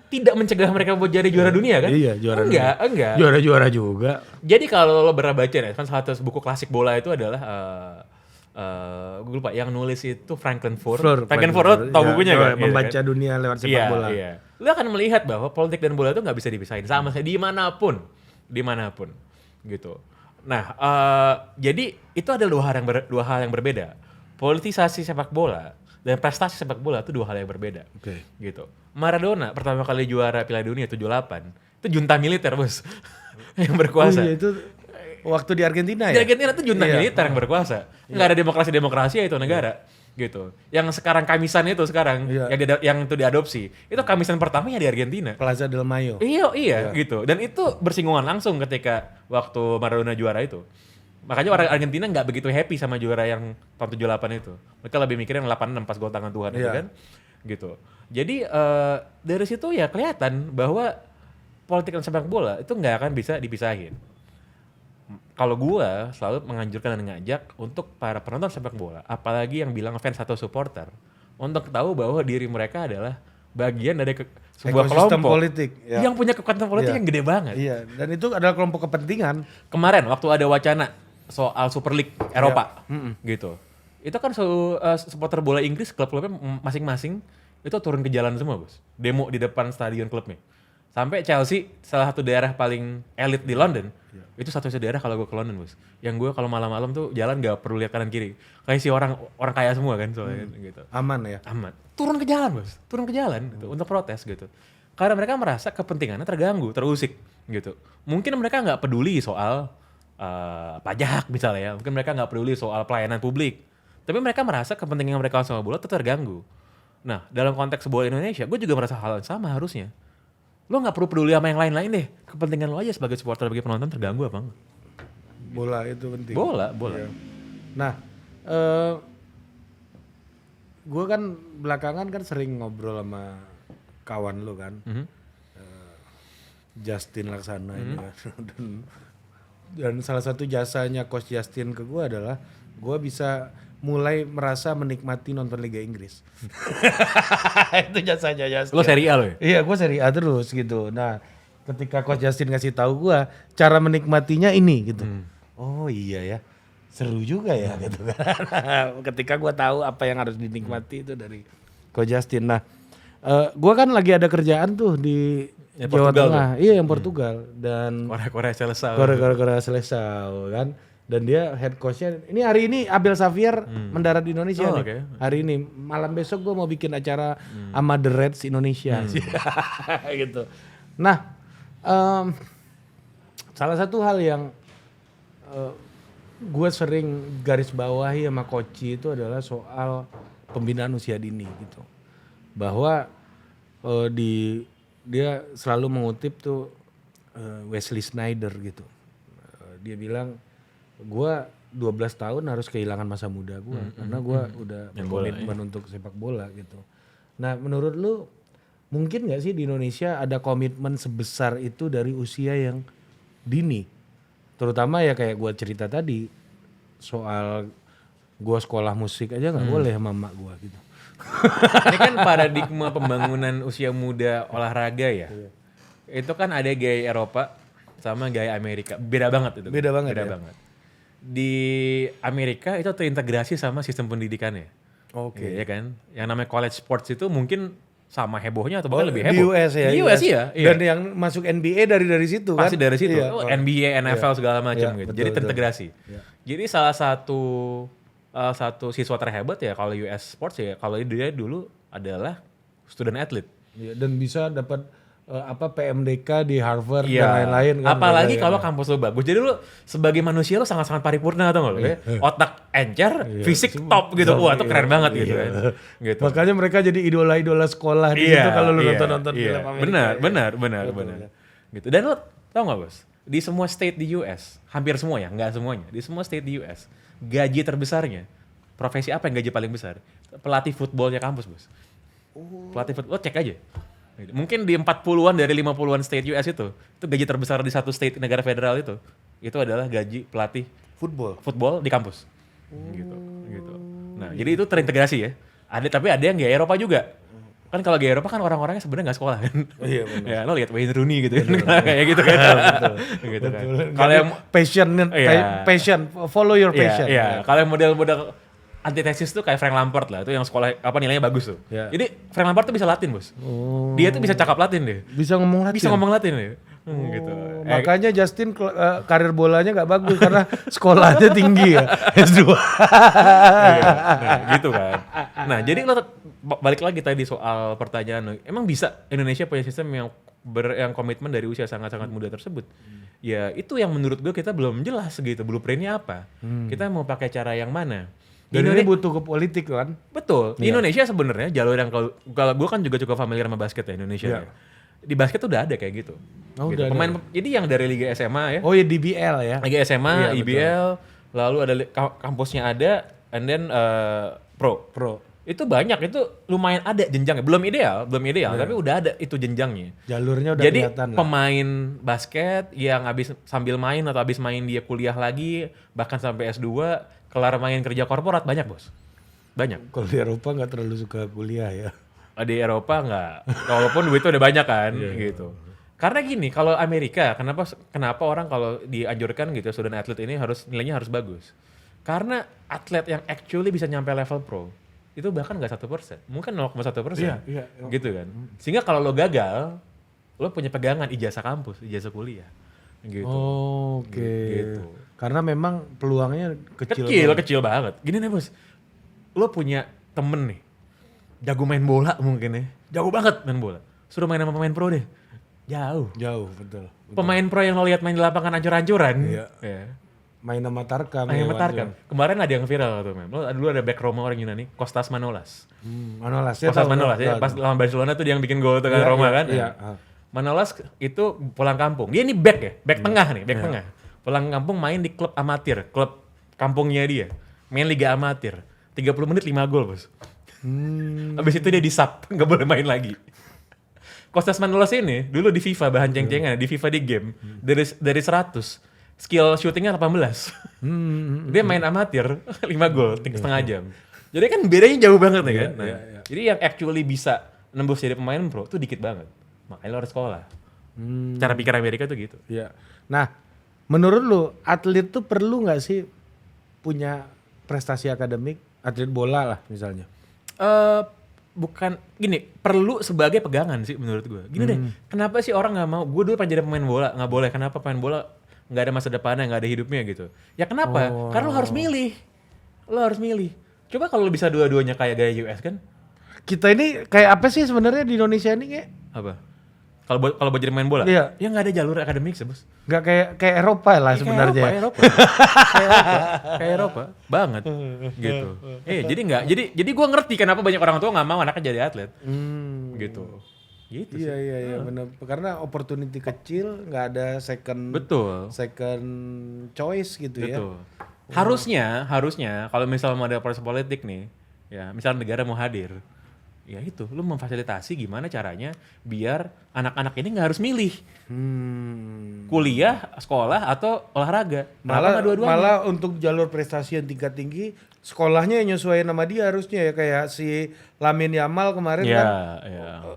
Tidak mencegah mereka buat jadi juara dunia kan? Iya, juara dunia. Enggak. Juara-juara juga. Jadi kalau lo pernah baca ya, kan salah satu buku klasik bola itu adalah gue lupa yang nulis itu Frankenfurt tau bukunya kan? Membaca dunia lewat sepak bola. Iya. Lu akan melihat bahwa politik dan bola itu nggak bisa dipisahin sama sekali dimanapun gitu. Nah, jadi itu ada dua hal yang berbeda. Politisasi sepak bola dan prestasi sepak bola itu dua hal yang berbeda. Gitu. Maradona pertama kali juara Piala Dunia 78 itu junta militer, bos. Yang berkuasa. Oh iya, itu waktu di Argentina ya? Di Argentina tuh junta militer yang berkuasa. Nggak ada demokrasi ya itu negara. Gitu. Yang sekarang kamisan itu yang itu diadopsi. Itu kamisan pertamanya di Argentina. Plaza del Mayo. Iya, gitu. Dan itu bersinggungan langsung ketika waktu Maradona juara itu. Makanya orang Argentina nggak begitu happy sama juara yang tahun 78 itu. Mereka lebih mikirin 86 pas gol tangan Tuhan itu kan. Gitu. Jadi dari situ ya kelihatan bahwa politik dan sepak bola itu nggak akan bisa dipisahin. Kalau gue selalu menganjurkan dan ngajak untuk para penonton sepak bola, apalagi yang bilang fans atau supporter, untuk tahu bahwa diri mereka adalah bagian dari sebuah kelompok politik yang punya kekuatan politik yang gede banget. Iya, dan itu adalah kelompok kepentingan. Kemarin waktu ada wacana soal Super League Eropa, gitu, itu kan supporter bola Inggris klub-klubnya masing-masing itu turun ke jalan semua, bos, demo di depan stadion klubnya. Sampai Chelsea, salah satu daerah paling elit di London, itu satu-satunya daerah kalau gue ke London, bos. Yang gue kalau malam-malam tuh jalan gak perlu lihat kanan kiri. Kayak si orang kaya semua kan soalnya gitu. Aman ya? Aman. Turun ke jalan, bos. Turun ke jalan gitu, untuk protes gitu. Karena mereka merasa kepentingannya terganggu, terusik gitu. Mungkin mereka gak peduli soal pajak misalnya ya. Mungkin mereka gak peduli soal pelayanan publik. Tapi mereka merasa kepentingan mereka sama bola itu terganggu. Nah, dalam konteks bola Indonesia, gue juga merasa hal yang sama harusnya. Lo gak perlu peduli sama yang lain-lain deh. Kepentingan lo aja sebagai supporter, sebagai penonton terganggu apa enggak? Bola itu penting. Bola. Iya. Nah, gue kan belakangan kan sering ngobrol sama kawan lu kan, Justin Laksana ini kan. dan salah satu jasanya Coach Justin ke gue adalah gue bisa mulai merasa menikmati nonton Liga Inggris. Itu jasanya Justin. Lo Serie A lo ya? Iya, gue Serie A terus gitu. Nah, ketika Coach Justin ngasih tahu gue cara menikmatinya ini gitu. Oh iya ya, seru juga ya gitu kan. Ketika gue tahu apa yang harus dinikmati itu dari Coach Justin. Nah, gue kan lagi ada kerjaan tuh di Jawa Portugal Tengah. Iya, yang Portugal dan Korea Seleção. Korea Seleção kan. Dan dia head coachnya. Ini hari ini Abel Xavier mendarat di Indonesia nih. Okay. Hari ini malam besok gue mau bikin acara sama The Reds Indonesia gitu. Nah, salah satu hal yang gue sering garis bawahi sama Koci itu adalah soal pembinaan usia dini gitu. Bahwa dia selalu mengutip tuh Wesley Sneijder gitu. Dia bilang gue 12 tahun harus kehilangan masa muda gue karena gue udah berkomitmen untuk sepak bola gitu. Nah, menurut lu mungkin nggak sih di Indonesia ada komitmen sebesar itu dari usia yang dini? Terutama ya kayak gue cerita tadi soal gue sekolah musik aja nggak boleh sama emak gue gitu. Ini kan paradigma pembangunan usia muda olahraga ya. Itu kan ada gaya Eropa sama gaya Amerika. Beda banget itu. Beda banget. Di Amerika itu terintegrasi sama sistem pendidikannya. Oke. Ya kan? Yang namanya college sports itu mungkin sama hebohnya atau bahkan lebih Di heboh. US ya. Di US iya. Dan yang masuk NBA dari situ kan. Pasti dari situ. Iya. NBA, NFL segala macam gitu. betul, Jadi terintegrasi. Iya. Jadi salah satu siswa terhebat ya kalau US Sports ya kalau dia dulu adalah student athlete. Iya, dan bisa dapat PMDK di Harvard dan lain-lain kan. Apalagi kalau kampus lo bagus. Jadi lo sebagai manusia lo sangat-sangat paripurna atau lo ya. Otak encer, fisik top gitu. Wah, itu keren banget gitu kan. Gitu. Makanya mereka jadi idola-idola sekolah di situ kalau lu nonton-nonton film Amerika. Benar. Gitu. Dan lo tau gak bos? Di semua state di US, hampir semua ya, nggak semuanya. Di semua state di US, gaji terbesarnya, profesi apa yang gaji paling besar? Pelatih footballnya kampus bos. Pelatih football, cek aja. Mungkin di 40-an dari 50-an state US itu gaji terbesar di satu state negara federal itu adalah gaji pelatih football di kampus. Gitu. Nah, jadi itu terintegrasi ya. Tapi ada yang gaya Eropa juga. Kan kalau gaya Eropa kan orang-orangnya sebenarnya nggak sekolah kan. Iya benar. Ya, lo lihat Wayne Rooney gitu kan. Kayak gitu kan. Gitu kan. Kalau yang passion, follow your passion. Iya, kalau yang model-model antitesis tuh kayak Frank Lampard lah, itu yang sekolah nilainya bagus tuh. Yeah. Jadi Frank Lampard tuh bisa Latin bos. Dia tuh bisa cakap Latin deh. Bisa ngomong Latin deh. Gitu. Makanya Justin karir bolanya nggak bagus karena sekolahnya tinggi ya S2. Nah, gitu kan. Nah jadi lo balik lagi tadi soal pertanyaan lo, emang bisa Indonesia punya sistem yang komitmen dari usia sangat-sangat muda tersebut? Ya itu yang menurut gue kita belum jelas gitu, blueprintnya apa. Kita mau pakai cara yang mana? Dan ini butuh ke politik kan? Betul. Di Indonesia sebenarnya jalur yang kalau gue kan juga cukup familiar sama basket ya Indonesia. Ya. Di basket tuh udah ada kayak gitu. Gitu. Pemain jadi yang dari Liga SMA ya. Oh ya DBL ya. Liga SMA, IBL, lalu ada kampusnya ada, and then pro. Itu banyak, itu lumayan ada jenjangnya. Belum ideal, tapi udah ada itu jenjangnya. Jalurnya udah jadi, kelihatan lah. Jadi pemain basket yang habis sambil main atau habis main dia kuliah lagi, bahkan sampai S2, kelar main kerja korporat banyak bos. Banyak. Kalau di Eropa nggak terlalu suka kuliah ya. Di Eropa nggak, walaupun duitnya udah banyak kan, gitu. Karena gini, kalau Amerika, kenapa orang kalau dianjurkan gitu student athlete ini nilainya harus bagus? Karena atlet yang actually bisa nyampe level pro itu bahkan nggak 1%, mungkin 0,1%, gitu kan. Sehingga kalau lo gagal, lo punya pegangan ijazah kampus, ijazah kuliah, gitu. Oke. Gitu. Karena memang peluangnya kecil banget. Gini nih bos, lo punya temen nih, jago main bola mungkin ya, jago banget main bola. Suruh main sama pemain pro deh, jauh betul. Pemain pro yang lo lihat main di lapangan ancur-ancuran, main sama Tarkam. Kemarin ada yang viral tuh, dulu ada back Roma orang Yunani, Kostas Manolas. Manolas ya, pas lawan Barcelona tuh dia yang bikin gol dengan Roma kan. Manolas itu pulang kampung, dia ini back ya, back tengah nih, back tengah. pulang kampung main di klub amatir, klub kampungnya dia. Main liga amatir. 30 menit 5 gol, Bos. Habis itu dia di-sub, nggak boleh main lagi. Kostas Manolas ini dulu di FIFA bahan ceng-cengan, di FIFA di game dari 100 skill shootingnya 18. Dia main amatir 5 gol setengah jam. Jadi kan bedanya jauh banget ya kan. Nah, jadi yang actually bisa nembus jadi pemain pro tuh dikit banget. Makanya lo harus sekolah. Cara pikir Amerika tuh gitu. Iya. Nah, menurut lu atlet tuh perlu nggak sih punya prestasi akademik, atlet bola lah misalnya? Bukan gini, perlu sebagai pegangan sih menurut gue. Gini deh, kenapa sih orang nggak mau? Gue dulu pengen jadi pemain bola, nggak boleh. Kenapa pemain bola nggak ada masa depannya, nggak ada hidupnya gitu? Ya kenapa? Karena lo harus milih. Lo harus milih. Coba kalau lo bisa dua-duanya kayak gaya US kan? Kita ini kayak apa sih sebenarnya di Indonesia ini kayak? Apa? Kalau buat jadi pemain bola? Iya. Ya nggak ada jalur akademik sih, Bos. Nggak kayak Eropa lah sebenarnya. Kayak Eropa banget gitu. Jadi gue ngerti kenapa banyak orang tua nggak mau anaknya jadi atlet. Gitu. Gitu sih. Iya benar. Karena opportunity kecil, nggak ada second choice gitu ya. Betul. Harusnya kalau misalnya mau ada proses politik nih, ya misalnya negara mau hadir, ya itu lu memfasilitasi gimana caranya biar anak-anak ini nggak harus milih kuliah, sekolah atau olahraga. Malah untuk jalur prestasi yang tingkat tinggi, sekolahnya yang nyesuaiin sama dia harusnya ya, kayak si Lamine Yamal kemarin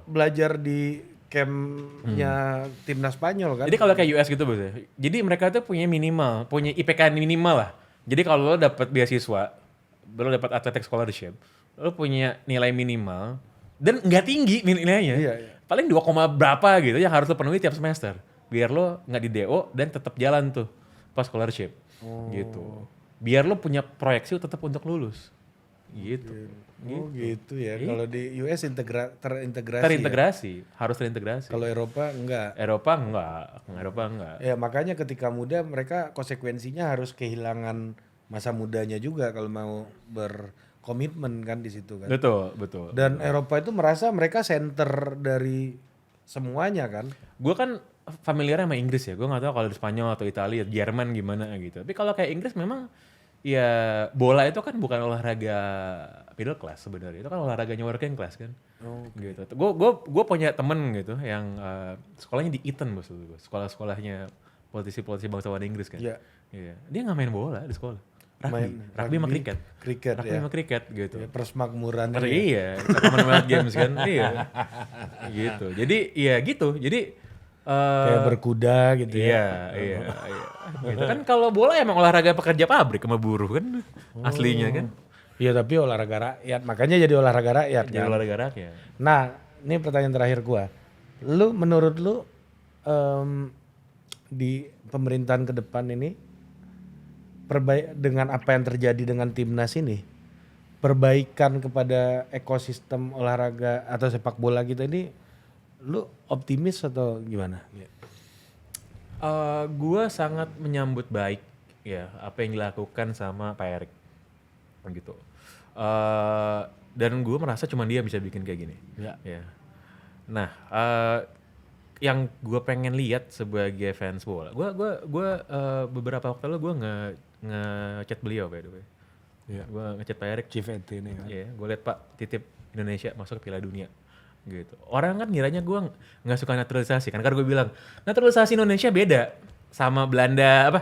belajar di campnya timnas Spanyol kan. Jadi kalau kayak US gitu Bos ya. Jadi mereka tuh punya IPK minimal lah. Jadi kalau lo dapat beasiswa, lo dapat athletic scholarship, lo punya nilai minimal dan nggak tinggi nilainya. Iya. Paling 2, berapa gitu yang harus lo penuhi tiap semester. Biar lo nggak di DO dan tetap jalan tuh pas scholarship. Gitu. Biar lo punya proyeksi tetap untuk lulus. Gitu. Gitu ya. Kalau di US terintegrasi. Terintegrasi, harus terintegrasi. Kalau Eropa enggak. Eropa enggak. Ya makanya ketika muda mereka konsekuensinya harus kehilangan masa mudanya juga kalau mau berkomitmen kan di situ kan. Betul. Dan Eropa itu merasa mereka center dari semuanya kan. Gue kan familiar sama Inggris ya. Gue nggak tahu kalau di Spanyol atau Italia, Jerman gimana gitu. Tapi kalau kayak Inggris memang ya bola itu kan bukan olahraga middle class sebenarnya. Itu kan olahraganya working class kan. Gitu. Gue punya temen gitu yang sekolahnya di Eton Bos. Sekolahnya politisi bangsawan Inggris kan. Iya. Dia nggak main bola di sekolah. Rugby sama kriket. Rugby sama kriket gitu. Ya, persmakmuran. Iya, Commonwealth Games kan. Iya. Gitu. Jadi ya gitu. Jadi kayak berkuda gitu ya. Iya. Gitu kan kalau bola emang olahraga pekerja pabrik sama buruh kan aslinya kan. Iya tapi olahraga rakyat, makanya jadi olahraga rakyat kan. Jadi olahraga rakyat. Nah, ini pertanyaan terakhir gua. Menurut lu di pemerintahan ke depan ini dengan apa yang terjadi dengan timnas ini, perbaikan kepada ekosistem olahraga atau sepak bola kita ini, lu optimis atau gimana? Gue sangat menyambut baik ya apa yang dilakukan sama Pak Erik gitu. Dan gue merasa cuma dia bisa bikin kayak gini. Ya. Nah, yang gue pengen lihat sebagai fans bola, gue beberapa waktu lalu gue nge-chat beliau by the way. Gue nge-chat Pak Erik. Chief ET ini kan. Iya, gue lihat Pak titip Indonesia masuk ke Piala Dunia. Gitu. Orang kan ngiranya gue nggak suka naturalisasi kan, karena gue bilang naturalisasi Indonesia beda sama Belanda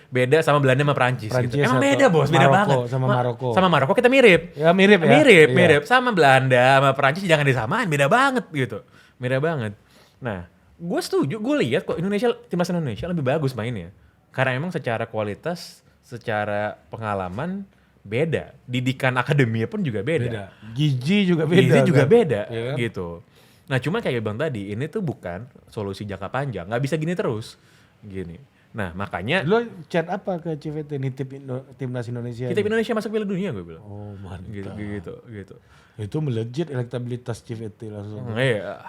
beda sama Belanda sama Perancis gitu. Emang beda Bos, beda banget. Sama Maroko kita mirip. Ya mirip ya. Mirip. Sama Belanda sama Perancis jangan disamain, beda banget gitu. Beda banget. Nah, gue setuju, gue lihat kok timnas Indonesia lebih bagus mainnya. Karena emang secara kualitas, secara pengalaman beda, didikan akademia pun juga beda. Gizi juga beda kan? Gitu. Nah cuma kayak bang tadi, ini tuh bukan solusi jangka panjang, nggak bisa gini terus, gini. Nah makanya lo chat apa ke CVT nitip timnas Indonesia? Nitip Indonesia masuk Piala Dunia gue bilang. Oh mantap. Gitu. Itu melejit elektabilitas CVT langsung. Iya.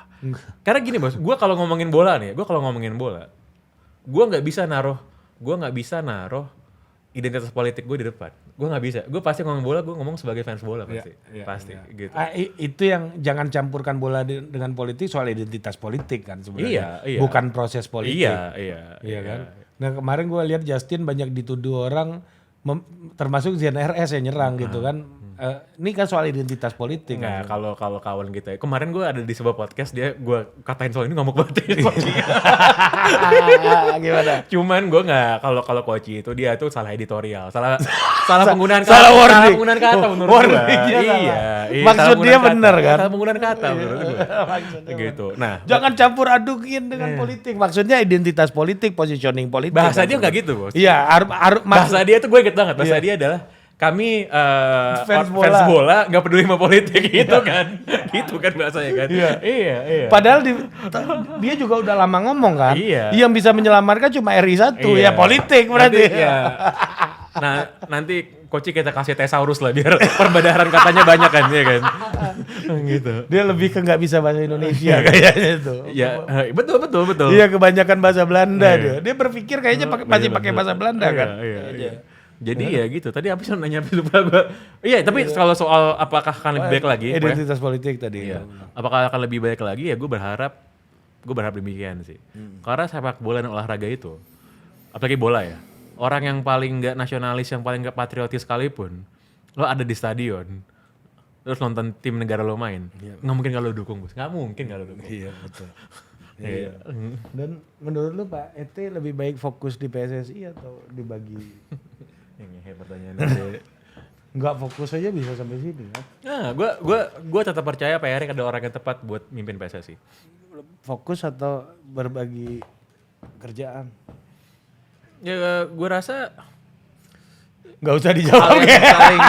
Karena gini Bos, gue kalau ngomongin bola nih, gue nggak bisa naruh identitas politik gue di depan. Gue nggak bisa. Gue pasti ngomong bola, gue ngomong sebagai fans bola pasti. Pasti. Gitu. Itu yang jangan campurkan bola dengan politik, soal identitas politik kan sebenarnya. Iya. Bukan proses politik. Iya kan. Nah kemarin gue lihat Justin banyak dituduh orang, termasuk Zian RS yang nyerang gitu kan. Ini kan soal identitas politik. Enggak, kalau kawan kita. Kemarin gue ada di sebuah podcast gue katain soal ini ngamuk banget. Gimana? Cuman gue nggak kalau Koci itu dia tuh salah editorial, salah penggunaan kata, salah salah wording. penggunaan kata menurut gue. Iya, Maksud dia bener kan? Salah penggunaan kata menurut gue. Gitu. Nah, Jangan campur adukin dengan politik. Maksudnya identitas politik, positioning politik. bahasa dia nggak gitu, Bos. Iya, Bahasa dia tuh gue inget banget. Bahasa dia adalah kami Fans fans bola nggak peduli sama politik gitu kan. Gitu kan bahasanya kan. Iya. Padahal dia juga udah lama ngomong kan. Iya. Yang bisa menyelamatkan cuma RI 1 Iya. ya politik berarti. Nanti, ya. Nah, nanti Koci kita kasih tesaurus lah biar perbedaan katanya banyak kan, ya kan. Gitu. Dia lebih ke nggak bisa bahasa Indonesia kayaknya itu. Ya, betul. Iya kebanyakan bahasa Belanda dia. Dia berpikir kayaknya masih pakai bahasa Belanda kan. Iya. Jadi ya gitu. Tadi apa sih nanya lupa gue. Iya, tapi kalau soal apakah akan lebih baik lagi? Identitas politik tadi. Iya. Apakah akan lebih baik lagi? Ya gue berharap demikian sih. Karena sepak bola dan olahraga itu, apalagi bola ya, orang yang paling nggak nasionalis, yang paling nggak patriotis sekalipun, lo ada di stadion, terus nonton tim negara lo main, nggak mungkin kalau dukung, Bos. Nggak mungkin kalau dukung. Iya betul. Iya. Dan menurut lu Pak Ete lebih baik fokus di PSSI atau dibagi? Ini pertanyaan. Nggak fokus aja bisa sampai sini kan? Nah, gue tetap percaya Pak Erik ada orang yang tepat buat mimpin PSSI. Fokus atau berbagi kerjaan? Ya gue rasa Nggak usah dijawab hal yang saling